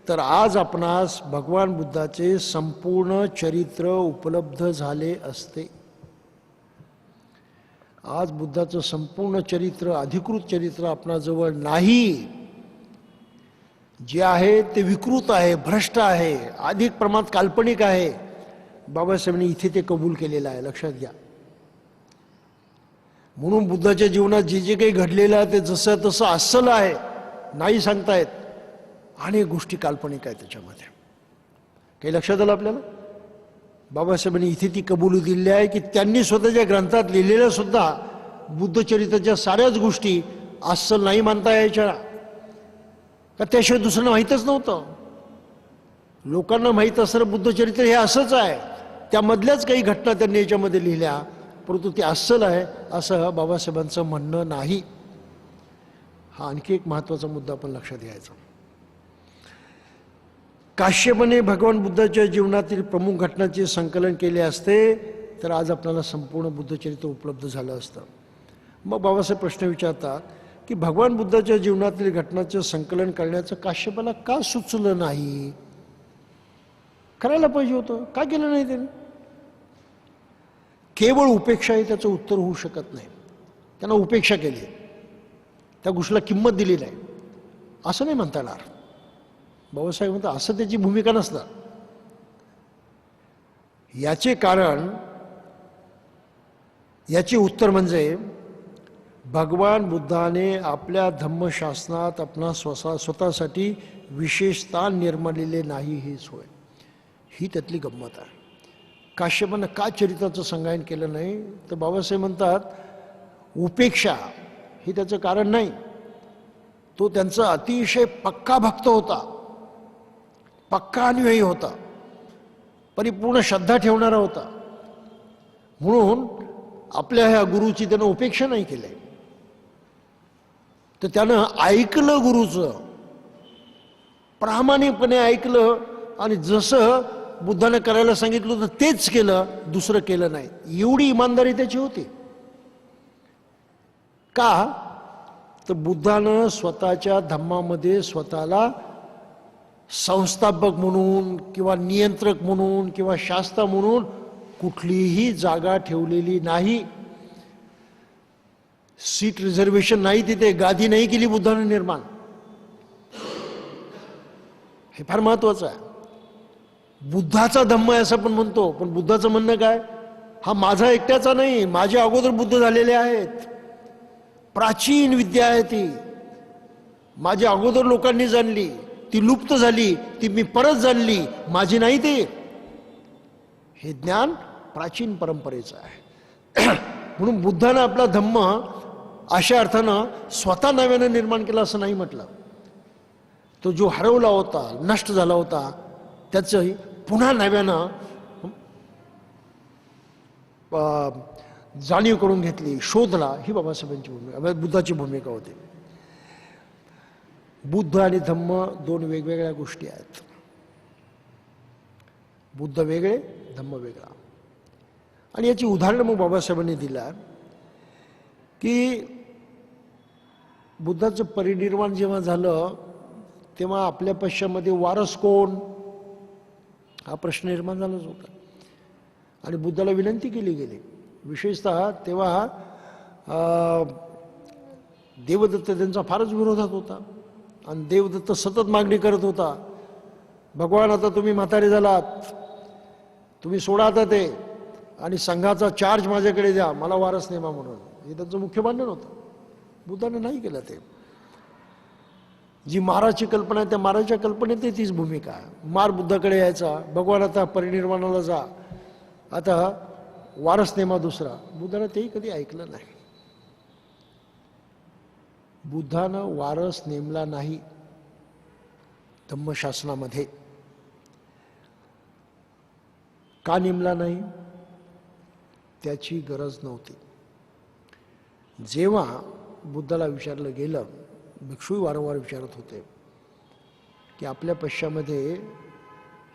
तर आज आपणास भगवान बुद्धाचे संपूर्ण चरित्र उपलब्ध झाले असते. आज बुद्धाचं संपूर्ण चरित्र, अधिकृत चरित्र आपणाजवळ नाही. जे आहे ते विकृत आहे, भ्रष्ट आहे, अधिक प्रमाणात काल्पनिक आहे. बाबासाहेबांनी इथे ते कबूल केलेलं आहे, लक्षात घ्या. म्हणून बुद्धाच्या जीवनात जे जे काही घडलेलं आहे ते जसं तसं अस्सल आहे, नाही सांगतायत. अनेक गोष्टी काल्पनिक आहेत त्याच्यामध्ये. काही लक्षात आलं आपल्याला? बाबासाहेबांनी इथे ती कबुली दिली आहे की त्यांनी स्वतःच्या ग्रंथात लिहिलेल्या सुद्धा बुद्धचरित्राच्या साऱ्याच गोष्टी अस्सल नाही मानता यायच्या, का त्याशिवाय दुसऱ्यांना माहीतच नव्हतं. लोकांना माहीत असणारं बुद्धचरित्र हे असंच आहे, त्यामधल्याच काही घटना त्यांनी याच्यामध्ये लिहिल्या, परंतु ती अस्सल आहे असं बाबासाहेबांचं म्हणणं नाही. हा आणखी एक महत्त्वाचा मुद्दा आपण लक्षात घ्यायचा. काश्यपाने भगवान बुद्धाच्या जीवनातील प्रमुख घटनांचे संकलन केले असते तर आज आपल्याला संपूर्ण बुद्धचरित्र उपलब्ध झालं असतं. मग बाबासाहेब प्रश्न विचारतात की भगवान बुद्धाच्या जीवनातील घटनांचं संकलन करण्याचं काश्यपाला का सुचलं नाही? करायला पाहिजे होतं, का केलं नाही त्यांनी? केवळ उपेक्षा ही त्याचं उत्तर होऊ शकत नाही. त्यांना उपेक्षा केली, त्या गोष्टीला किंमत दिली नाही असं नाही म्हणता येणार. बाबासाहेब म्हणतात असं त्याची भूमिका नसणार. याचे कारण, याचे उत्तर म्हणजे भगवान बुद्धाने आपल्या धम्मशास्त्रात आपणा स्वतःसाठी विशेष स्थान निर्माणलेले नाही हीच होय. ही त्यातली गंमत आहे. काश्यपानं का चरित्राचं संगायन केलं नाही तर बाबासाहेब म्हणतात उपेक्षा ही त्याचं कारण नाही. तो त्यांचा अतिशय पक्का भक्त होता, पक्का अनुयायी होता, परिपूर्ण श्रद्धा ठेवणारा होता. म्हणून आपल्या ह्या गुरुची त्यानं उपेक्षा नाही केली. तर त्यानं ऐकलं, गुरुचं प्रामाणिकपणे ऐकलं आणि जसं बुद्धाने करायला सांगितलं होतं तेच केलं, दुसरं केलं नाही. एवढी इमानदारी त्याची होती. का तर बुद्धानं स्वतःच्या धम्मामध्ये स्वतःला संस्थापक म्हणून किंवा नियंत्रक म्हणून किंवा शास्त्र म्हणून कुठलीही जागा ठेवलेली नाही. सीट रिझर्वेशन नाही, तिथे गादी नाही केली बुद्धाने निर्माण. हे फार महत्वाचं आहे. बुद्धाचा धम्म आहे असं पण म्हणतो, पण बुद्धाचं म्हणणं काय? हा माझा एकट्याचा नाही, माझ्या अगोदर बुद्ध झालेले आहेत. प्राचीन विद्या आहे ती, माझ्या अगोदर लोकांनी जाणली, ती लुप्त झाली, ती मी परत जाणली, माझी नाही ती. हे ज्ञान प्राचीन परंपरेचं आहे. म्हणून बुद्धानं आपला धम्म अशा अर्थानं स्वतः नव्यानं निर्माण केला असं नाही म्हटलं. तो जो हरवला होता, नष्ट झाला होता, त्याचं पुन्हा नव्यानं जाणीव करून घेतली, शोधला, ही बाबासाहेबांची भूमिका, बुद्धाची भूमिका होती. बुद्ध आणि धम्म दोन वेगवेगळ्या गोष्टी आहेत. बुद्ध वेगळे, धम्म वेगळा. आणि याची उदाहरणं मग बाबासाहेबांनी दिला की बुद्धाचं परिनिर्वाण जेव्हा झालं तेव्हा आपल्या पश्चामध्ये वारस कोण हा प्रश्न निर्माण झालाच होता. आणि बुद्धाला विनंती केली गेली. विशेषतः तेव्हा देवदत्त त्यांचा फारच विरोधात होता आणि देवदत्त सतत मागणी करत होता, भगवान आता तुम्ही म्हातारे झालात, तुम्ही सोडा आता ते आणि संघाचा चार्ज माझ्याकडे द्या, मला वारस नेमा म्हणून. हे त्यांचं मुख्य भांडण होतं. बुद्धाने नाही केलं ते. जी माराची कल्पना आहे त्या माराच्या कल्पनेत तीच भूमिका आहे. मार बुद्धाकडे यायचा, भगवान आता परिनिर्वाणाला जा, आता वारस नेमा दुसरा. बुद्धानं तेही कधी ऐकलं नाही. बुद्धानं वारस नेमला नाही धम्मशासनामध्ये. का नेमला नाही? त्याची गरज नव्हती. जेव्हा बुद्धाला विचारलं गेलं, भिक्षूही वारंवार विचारत होते की आपल्या पश्चामध्ये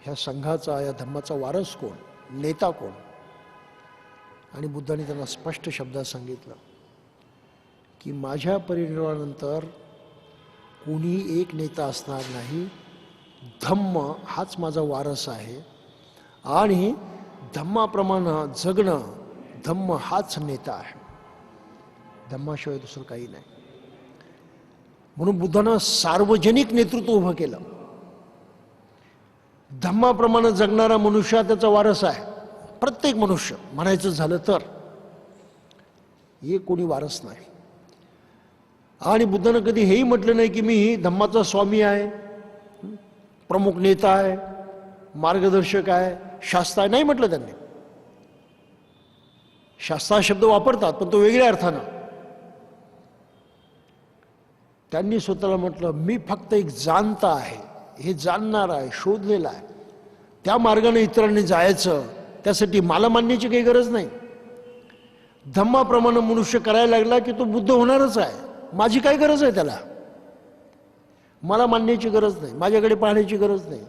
ह्या संघाचा, या धम्माचा वारस कोण, नेता कोण? आणि बुद्धाने त्यांना स्पष्ट शब्दात सांगितलं की माझ्या परिनिर्वाणानंतर कोणी एक नेता असणार नाही, धम्म हाच माझा वारस आहे आणि धम्माप्रमाणे जगणं, धम्म हाच नेता आहे, धम्माशिवाय दुसरं काही नाही. म्हणून बुद्धानं सार्वजनिक नेतृत्व उभं केलं. धम्माप्रमाणे जगणारा मनुष्य त्याचा वारस आहे. प्रत्येक मनुष्य म्हणायचं झालं तर हे कोणी वारस नाही. आणि बुद्धानं कधी हेही म्हटलं नाही की मी धम्माचा स्वामी आहे, प्रमुख नेता आहे, मार्गदर्शक आहे, शास्त्र आहे. नाही म्हटलं त्यांनी. शास्त्र शब्द वापरतात पण तो वेगळ्या अर्थानं. त्यांनी स्वतःला म्हटलं मी फक्त एक जाणता आहे, हे जाणणार आहे, शोधलेला आहे, त्या मार्गाने इतरांनी जायचं त्यासाठी मला मानण्याची काही गरज नाही. धम्माप्रमाणे मनुष्य करायला लागला की तो बुद्ध होणारच आहे. माझी काय गरज आहे त्याला? मला मानण्याची गरज नाही, माझ्याकडे पाहण्याची गरज नाही.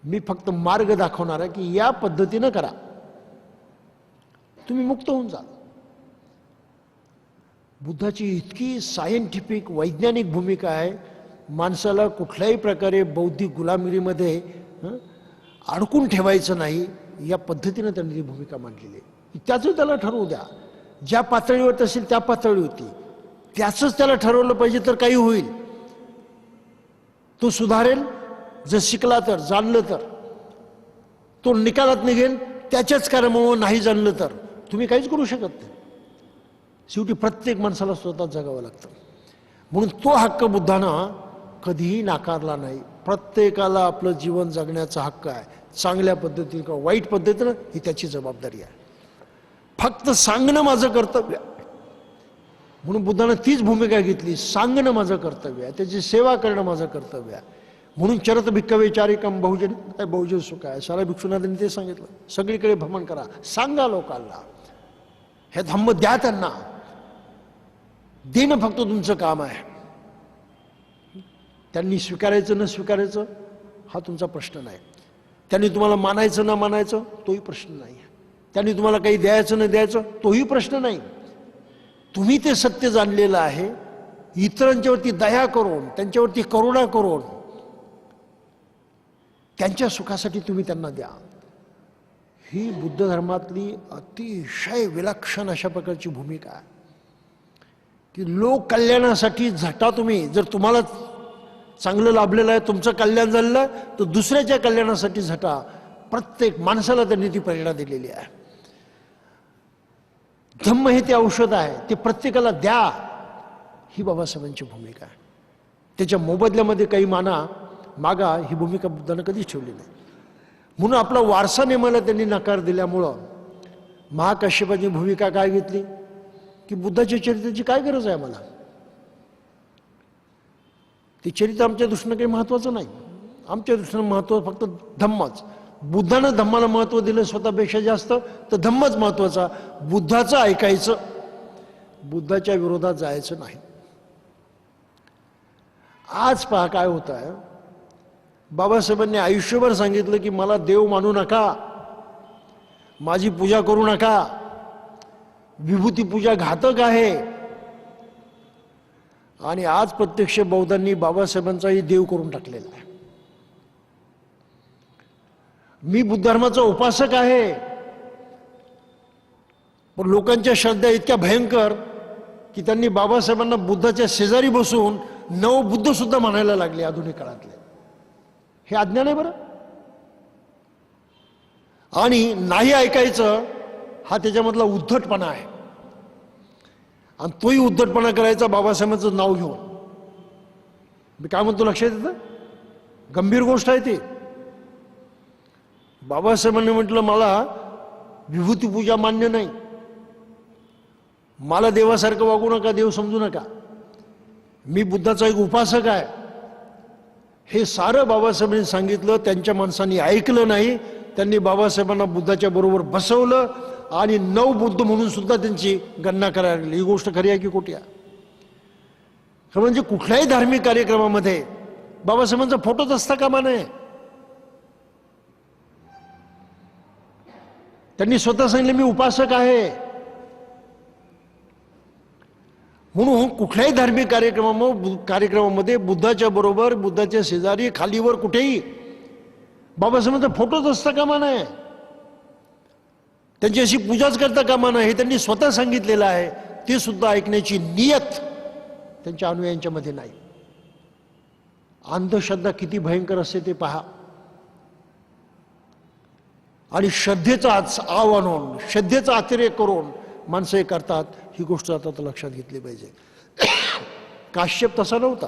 मी फक्त मार्ग दाखवणार आहे की या पद्धतीनं करा, तुम्ही मुक्त होऊन जा. बुद्धाची इतकी सायंटिफिक वैज्ञानिक भूमिका आहे, माणसाला कुठल्याही प्रकारे बौद्धिक गुलामीमध्ये अडकून ठेवायचं नाही, या पद्धतीनं त्यांनी ती भूमिका मांडलेली आहे. त्याचं त्याला ठरवू द्या, ज्या पातळीवर असेल त्या पातळीवरती त्याचंच त्याला ठरवलं पाहिजे तर काही होईल. तो सुधारेल जर शिकला तर, जाणलं तर. तो निकालात निघेल त्याच्याच कारणामुळे, नाही जाणलं तर तुम्ही काहीच करू शकत नाही. शेवटी प्रत्येक माणसाला स्वतः जगावं लागतं. म्हणून तो हक्क बुद्धानं कधीही नाकारला नाही. प्रत्येकाला आपलं जीवन जगण्याचा हक्क आहे, चांगल्या पद्धतीने किंवा वाईट पद्धतीनं, ही त्याची जबाबदारी आहे. फक्त सांगणं माझं कर्तव्य आहे. म्हणून बुद्धानं तीच भूमिका घेतली, सांगणं माझं कर्तव्य आहे, त्याची सेवा करणं माझं कर्तव्य आहे. म्हणून चरत भिक्खवे चारिकम बहुजन बहुजन सुख आहे. सारा भिक्षुनाथांनी ते सांगितलं, सगळीकडे भ्रमण करा, सांगा लोकांना, हे धम्म द्या त्यांना. देणं फक्त तुमचं काम आहे. त्यांनी स्वीकारायचं न स्वीकारायचं हा तुमचा प्रश्न नाही. त्यांनी तुम्हाला मानायचं न मानायचं तोही प्रश्न नाही. त्यांनी तुम्हाला काही द्यायचं न द्यायचं तोही प्रश्न नाही. तुम्ही ते सत्य जाणलेलं आहे. इतरांच्यावरती दया करून, त्यांच्यावरती करुणा करून, त्यांच्या सुखासाठी तुम्ही त्यांना द्या. ही बुद्ध धर्मातली अतिशय विलक्षण अशा प्रकारची भूमिका आहे की लोक कल्याणासाठी झटा. तुम्ही जर तुम्हाला चांगलं लाभलेलं आहे, तुमचं कल्याण झालेलं आहे, तर दुसऱ्याच्या कल्याणासाठी झटा. प्रत्येक माणसाला त्यांनी ती प्रेरणा दिलेली आहे. धम्म हे ते औषध आहे, ते प्रत्येकाला द्या, ही बाबासाहेबांची भूमिका आहे. त्याच्या मोबदल्यामध्ये काही मागा, ही भूमिका बुद्धानं कधीच ठेवली नाही. म्हणून आपला वारसा नेमायला त्यांनी नकार दिल्यामुळं महाकाश्यपाची भूमिका काय घेतली की बुद्धाच्या चरित्राची काय गरज आहे मला? ते चरित्र आमच्या दृष्टीनं काही महत्त्वाचं नाही. आमच्या दृष्टीनं महत्त्व फक्त धम्मच. बुद्धानं धम्माला महत्त्व दिलं स्वतःपेक्षा जास्त, तर धम्मच महत्त्वाचा. बुद्धाचं ऐकायचं, बुद्धाच्या विरोधात जायचं नाही. आज पहा काय होत आहे. बाबासाहेबांनी आयुष्यभर सांगितलं की मला देव मानू नका, माझी पूजा करू नका, विभूती पूजा घातक आहे. आणि आज प्रत्यक्ष बौद्धांनी बाबासाहेबांचाही देव करून टाकलेला आहे. मी बुद्ध धर्माचा उपासक आहे, पण लोकांच्या श्रद्धा इतक्या भयंकर की त्यांनी बाबासाहेबांना बुद्धाच्या शेजारी बसून नवबुद्ध सुद्धा म्हणायला लागले आधुनिक काळातले. हे अज्ञान आहे बरं. आणि नाही ऐकायचं हा त्याच्यामधला उद्धटपणा आहे. आणि तोही उद्धटपणा करायचा बाबासाहेबांचं नाव घेऊन. मी काय म्हणतो लक्षात येतं? गंभीर गोष्ट आहे ती. बाबासाहेबांनी म्हटलं मला विभूती पूजा मान्य नाही, मला देवासारखं वागू नका, देव समजू नका, मी बुद्धाचा एक उपासक आहे. हे सारं बाबासाहेबांनी सांगितलं. त्यांच्या माणसांनी ऐकलं नाही. त्यांनी बाबासाहेबांना बुद्धाच्या बरोबर बसवलं आणि नवबुद्ध म्हणून सुद्धा त्यांची गणना करायला लागली. ही गोष्ट खरी आहे की खोटी आहे? म्हणजे कुठल्याही धार्मिक कार्यक्रमामध्ये बाबासाहेबांचा फोटोच असता कामा नये. त्यांनी स्वतः सांगितलं मी उपासक आहे. म्हणून कुठल्याही धार्मिक कार्यक्रमामध्ये बुद्धाच्या बरोबर, बुद्धाच्या शेजारी, खालीवर कुठेही बाबासाहेबांचा फोटोच असता कामा नये. त्यांची अशी पूजाच करता कामा नये, हे त्यांनी स्वतः सांगितलेलं आहे. ते सुद्धा ऐकण्याची नियत त्यांच्या अनुयायांच्या मध्ये नाही. अंधश्रद्धा किती भयंकर असते ते पहा. आणि श्रद्धेचा आव्हान होऊन, श्रद्धेचा अतिरेक करून माणसं हे करतात. ही गोष्ट आता लक्षात घेतली पाहिजे. काश्यप तसा नव्हता.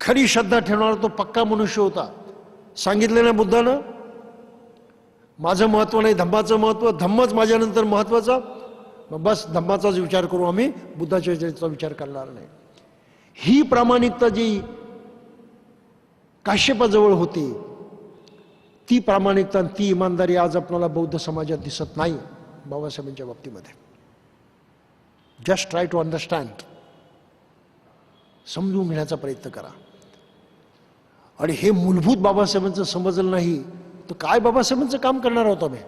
खरी श्रद्धा ठेवणारा तो पक्का मनुष्य होता. सांगितलं ना बुद्धानं, माझं महत्व नाही, धम्माचं महत्व, धम्मच माझ्यानंतर महत्वाचा. मग बस धम्माचाच विचार करू आम्ही, बुद्धाच्या चरित्राचा विचार करणार नाही. ही प्रामाणिकता जी काश्यपाजवळ होती ती प्रामाणिकता ती इमानदारी आज आपल्याला बौद्ध समाजात दिसत नाही बाबासाहेबांच्या बाबतीमध्ये. जस्ट ट्राय टू अंडरस्टँड, समजून घेण्याचा प्रयत्न करा. आणि हे मूलभूत बाबासाहेबांचं समजलं नाही तर काय बाबासाहेबांचं काम करणार आहोत आम्ही.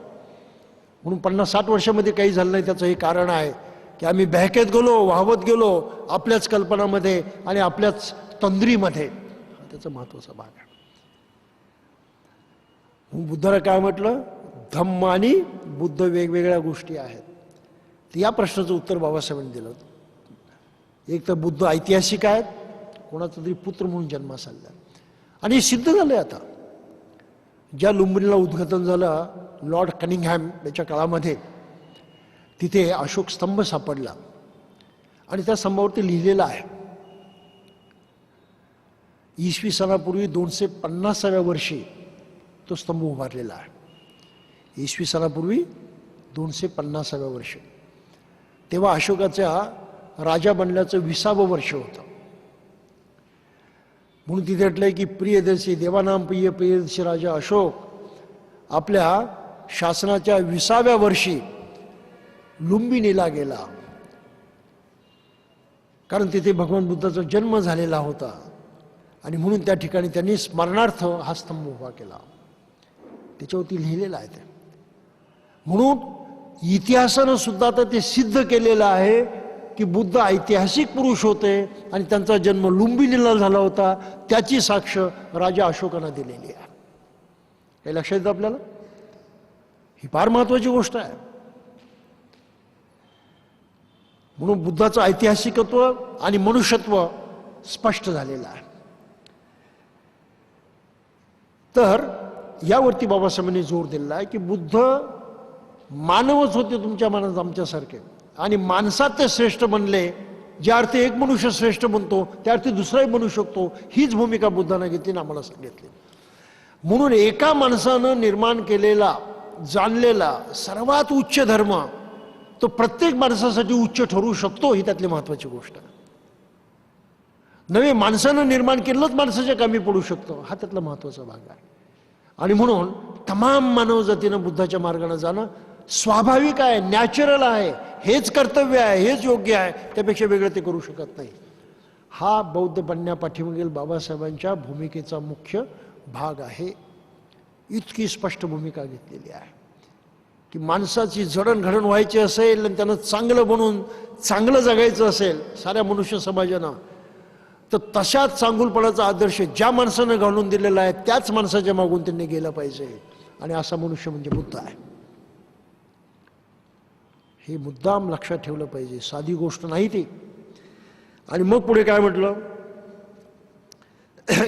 म्हणून 50-60 वर्षामध्ये काही झालं नाही. त्याचं हे कारण आहे की आम्ही बहकेत गेलो, वाहवत गेलो आपल्याच कल्पनामध्ये आणि आपल्याच तंद्रीमध्ये. त्याचा महत्वाचा भाग आहे. बुद्धाला काय म्हटलं, धम्म आणि बुद्ध वेगवेगळ्या गोष्टी आहेत. तर या प्रश्नाचं उत्तर बाबासाहेबांनी दिलं. एक तर बुद्ध ऐतिहासिक आहेत, कोणाचा तरी पुत्र म्हणून जन्मास आला आणि हे सिद्ध झालंय. आता ज्या लुंबिनीला उद्घाटन झालं लॉर्ड कनिंगहॅम याच्या काळामध्ये, तिथे अशोक स्तंभ सापडला आणि त्या स्तंभावरती लिहिलेलं आहे इसवी सनापूर्वी 250व्या वर्षी तो स्तंभ उभारलेला आहे. इसवी सनापूर्वी 250व्या वर्षी. तेव्हा अशोकाच्या राजा बनल्याचं 20वं वर्ष होतं. म्हणून तिथे म्हटलंय की प्रियदर्शी देवानाम प्रिय प्रियदर्शी राजा अशोक आपल्या शासनाच्या 20व्या वर्षी लुंबिनीला गेला, कारण तिथे भगवान बुद्धाचा जन्म झालेला होता आणि म्हणून त्या ठिकाणी त्यांनी स्मरणार्थ हा स्तंभ उभा केला. त्याच्यावरती लिहिलेलं आहे ते. म्हणून इतिहासानं सुद्धा तर ते सिद्ध केलेलं आहे की बुद्ध ऐतिहासिक पुरुष होते आणि त्यांचा जन्म लुंबिनीला झाला होता. त्याची साक्ष राजा अशोकानं दिलेली आहे. हे लक्षात येतं आपल्याला. ही फार महत्वाची गोष्ट आहे. म्हणून बुद्धाचं ऐतिहासिकत्व आणि मनुष्यत्व स्पष्ट झालेलं आहे. तर यावरती बाबासाहेबांनी जोर दिलेला आहे की बुद्ध मानवच होते तुमच्या मनात आमच्यासारखे, आणि माणसात ते श्रेष्ठ बनले. ज्या अर्थी एक मनुष्य श्रेष्ठ बनतो त्या अर्थी दुसराही बनू शकतो. हीच भूमिका बुद्धाने घेतली आणि आम्हाला सांगितली. म्हणून एका माणसानं निर्माण केलेला जाणलेला सर्वात उच्च धर्म तो प्रत्येक माणसासाठी उच्च ठरू शकतो, ही त्यातली महत्वाची गोष्ट आहे. नवे माणसानं निर्माण केलंच माणसाच्या कामी पडू शकतो, हा त्यातला महत्वाचा भाग आहे. आणि म्हणून तमाम मानवजातीनं बुद्धाच्या मार्गाने जाणं स्वाभाविक आहे, नॅचरल आहे. हेच कर्तव्य आहे, हेच योग्य आहे, त्यापेक्षा वेगळं ते करू शकत नाही. हा बौद्ध बनण्यापाठीमागील बाबासाहेबांच्या भूमिकेचा मुख्य भाग आहे. इतकी स्पष्ट भूमिका घेतलेली आहे की माणसाची जडणघडण व्हायची असेल आणि त्यानं चांगलं बनून चांगलं जगायचं असेल साऱ्या मनुष्य समाजानं, तर तशाच चांगुलपणाचा आदर्श ज्या माणसानं घालून दिलेला आहे त्याच माणसाच्या मागून त्यांनी गेलं पाहिजे. आणि असा मनुष्य म्हणजे बुद्ध आहे. हे मुद्दाम लक्षात ठेवलं पाहिजे, साधी गोष्ट नाही ती. आणि मग पुढे काय म्हटलं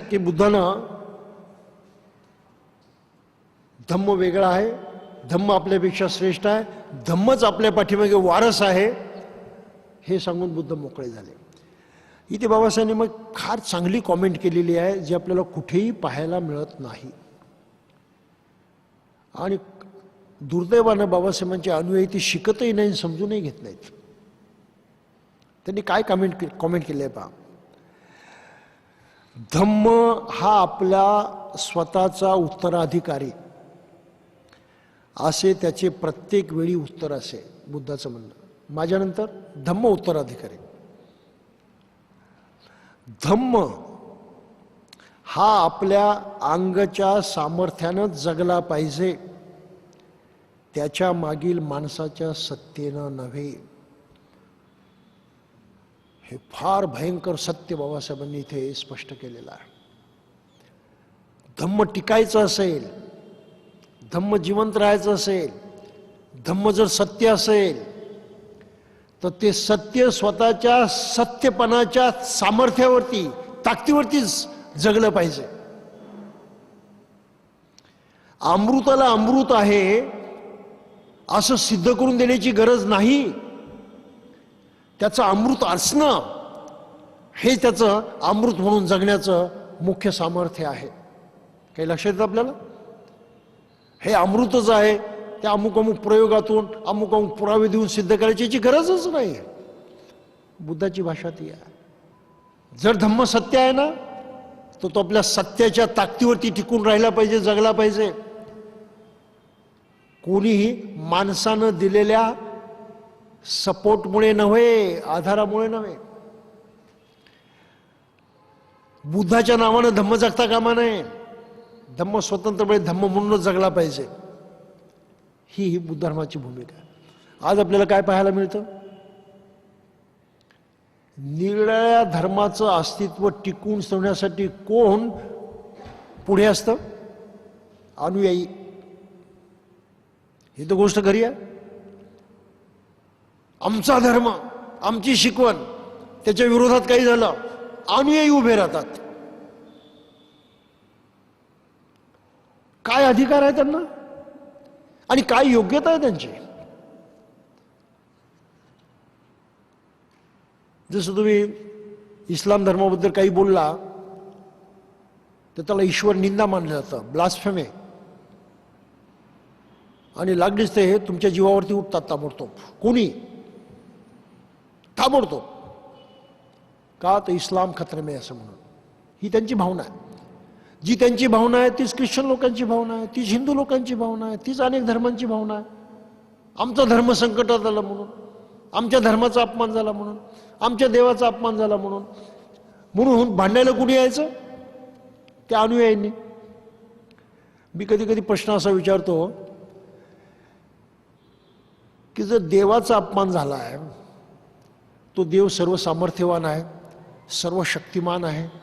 की बुद्धानं धम्म वेगळा आहे, धम्म आपल्यापेक्षा श्रेष्ठ आहे, धम्मच आपल्या पाठीमागे वारस आहे, हे सांगून बुद्ध मोकळे झाले. इथे बाबासाहेबांनी मग फार चांगली कॉमेंट केलेली आहे जी आपल्याला कुठेही पाहायला मिळत नाही. आणि दुर्दैवानं बाबासाहेबांचे अनुयायी ती शिकतही नाही, समजूनही घेत नाहीत. त्यांनी काय कॉमेंट केली आहे पहा. धम्म हा आपला स्वतःचा उत्तराधिकारी असे त्याचे प्रत्येक वेळी उत्तर असे बुद्धाचं म्हणणं. माझ्यानंतर धम्म उत्तराधिकारी. धम्म हा आपल्या अंगच्या सामर्थ्यानं जगला पाहिजे, त्याच्या मागील माणसाच्या सत्तेनं नव्हे. हे फार भयंकर सत्य बाबासाहेबांनी इथे स्पष्ट केलेलं आहे. धम्म टिकायचं असेल, धम्म जिवंत राहायचं असेल, धम्म जर सत्य असेल तर ते सत्य स्वतःच्या सत्यपणाच्या सामर्थ्यावरती ताकदीवरतीच जगलं पाहिजे. अमृताला अमृत आहे असं सिद्ध करून देण्याची गरज नाही. त्याचं अमृत असणं हे त्याचं अमृत म्हणून जगण्याचं मुख्य सामर्थ्य आहे. काही लक्षात येतं आपल्याला. हे अमृतच आहे, त्या अमुक अमुक प्रयोगातून अमुक अमुक पुरावे देऊन सिद्ध करायची याची गरजच नाही. बुद्धाची भाषा ती आहे. जर धम्म सत्य आहे ना तर तो आपल्या सत्याच्या ताकदीवरती टिकून राहिला पाहिजे, जगला पाहिजे. कोणीही माणसानं दिलेल्या सपोर्टमुळे नव्हे, आधारामुळे नव्हे. बुद्धाच्या नावानं धम्म जगता कामा नये. धम्म स्वतंत्रपणे धम्म म्हणूनच जगला पाहिजे. ही बुद्ध धर्माची भूमिका आहे. आज आपल्याला काय पाहायला मिळतं? निराळ्या धर्माचं अस्तित्व टिकवून ठेवण्यासाठी कोण पुढे असतं? अनुयायी. ही तर गोष्ट खरी आहे. आमचा धर्म, आमची शिकवण, त्याच्या विरोधात काही झालं, अनुयायी उभे राहतात. काय अधिकार आहे त्यांना आणि काय योग्यता आहे त्यांची? जसं तुम्ही इस्लाम धर्माबद्दल काही बोलला तर त्याला ईश्वर निंदा मानलं जातं, ब्लास्फेमी. आणि लागलीच ते तुमच्या जीवावरती उठतात ताबडतोब. कोणी? ताबडतोब. का? तर इस्लाम खतरे में असं म्हणून. ही त्यांची भावना आहे. जी त्यांची भावना आहे तीच ख्रिश्चन लोकांची भावना आहे, तीच हिंदू लोकांची भावना आहे, तीच अनेक धर्मांची भावना आहे. आमचा धर्म संकटात आला म्हणून, आमच्या धर्माचा अपमान झाला म्हणून, आमच्या देवाचा अपमान झाला म्हणून, म्हणून भांडायला कुणी यायचं? त्या अनुयायींनी. मी कधी कधी प्रश्न असा विचारतो की जर देवाचा अपमान झाला आहे, तो देव सर्व सामर्थ्यवान आहे, सर्व शक्तिमान आहे,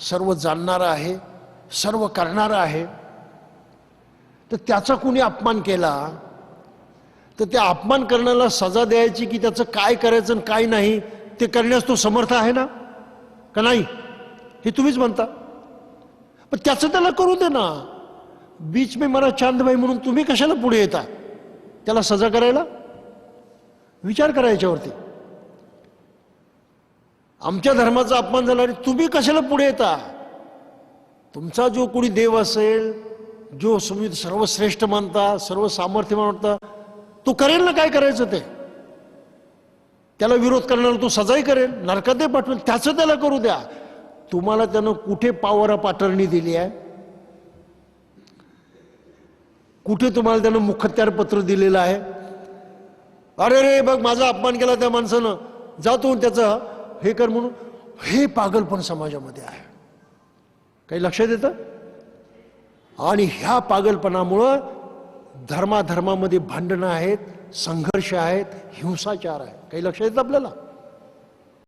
सर्व जाणणारा आहे, सर्व करणारा आहे, तर त्याचा कुणी अपमान केला तर त्या अपमान करण्याला सजा द्यायची की त्याचं काय करायचं आणि काय नाही ते करण्यास तो समर्थ आहे ना, का नाही? हे तुम्हीच म्हणता. पण त्याचं त्याला करू दे ना. बीच में मरा चांद भाई म्हणून तुम्ही कशाला पुढे येता त्याला सजा करायला? विचार करा याच्यावरती. आमच्या धर्माचा अपमान झाला आणि तुम्ही कशाला पुढे येता? तुमचा जो कोणी देव असेल, जो तुम्ही सर्वश्रेष्ठ मानता, सर्व सामर्थ्यवान मानता, तो करेल ना काय करायचं ते. त्याला विरोध करणारा तो सजाही करेल, नरकातही पाठवेल, त्याचं त्याला करू द्या. तुम्हाला त्यानं कुठे पावर ऑफ अटर्नी दिली आहे? कुठे तुम्हाला त्यानं मुखत्यार पत्र दिलेलं आहे? अरे रे बघ माझा अपमान केला त्या माणसानं, जातो त्याचं हे कर म्हणून. हे पागलपण समाजामध्ये आहे. काही लक्षात येतं? आणि ह्या पागलपणामुळं धर्माधर्मामध्ये भांडणं आहेत, संघर्ष आहेत, हिंसाचार आहे. काही लक्षात येतं आपल्याला?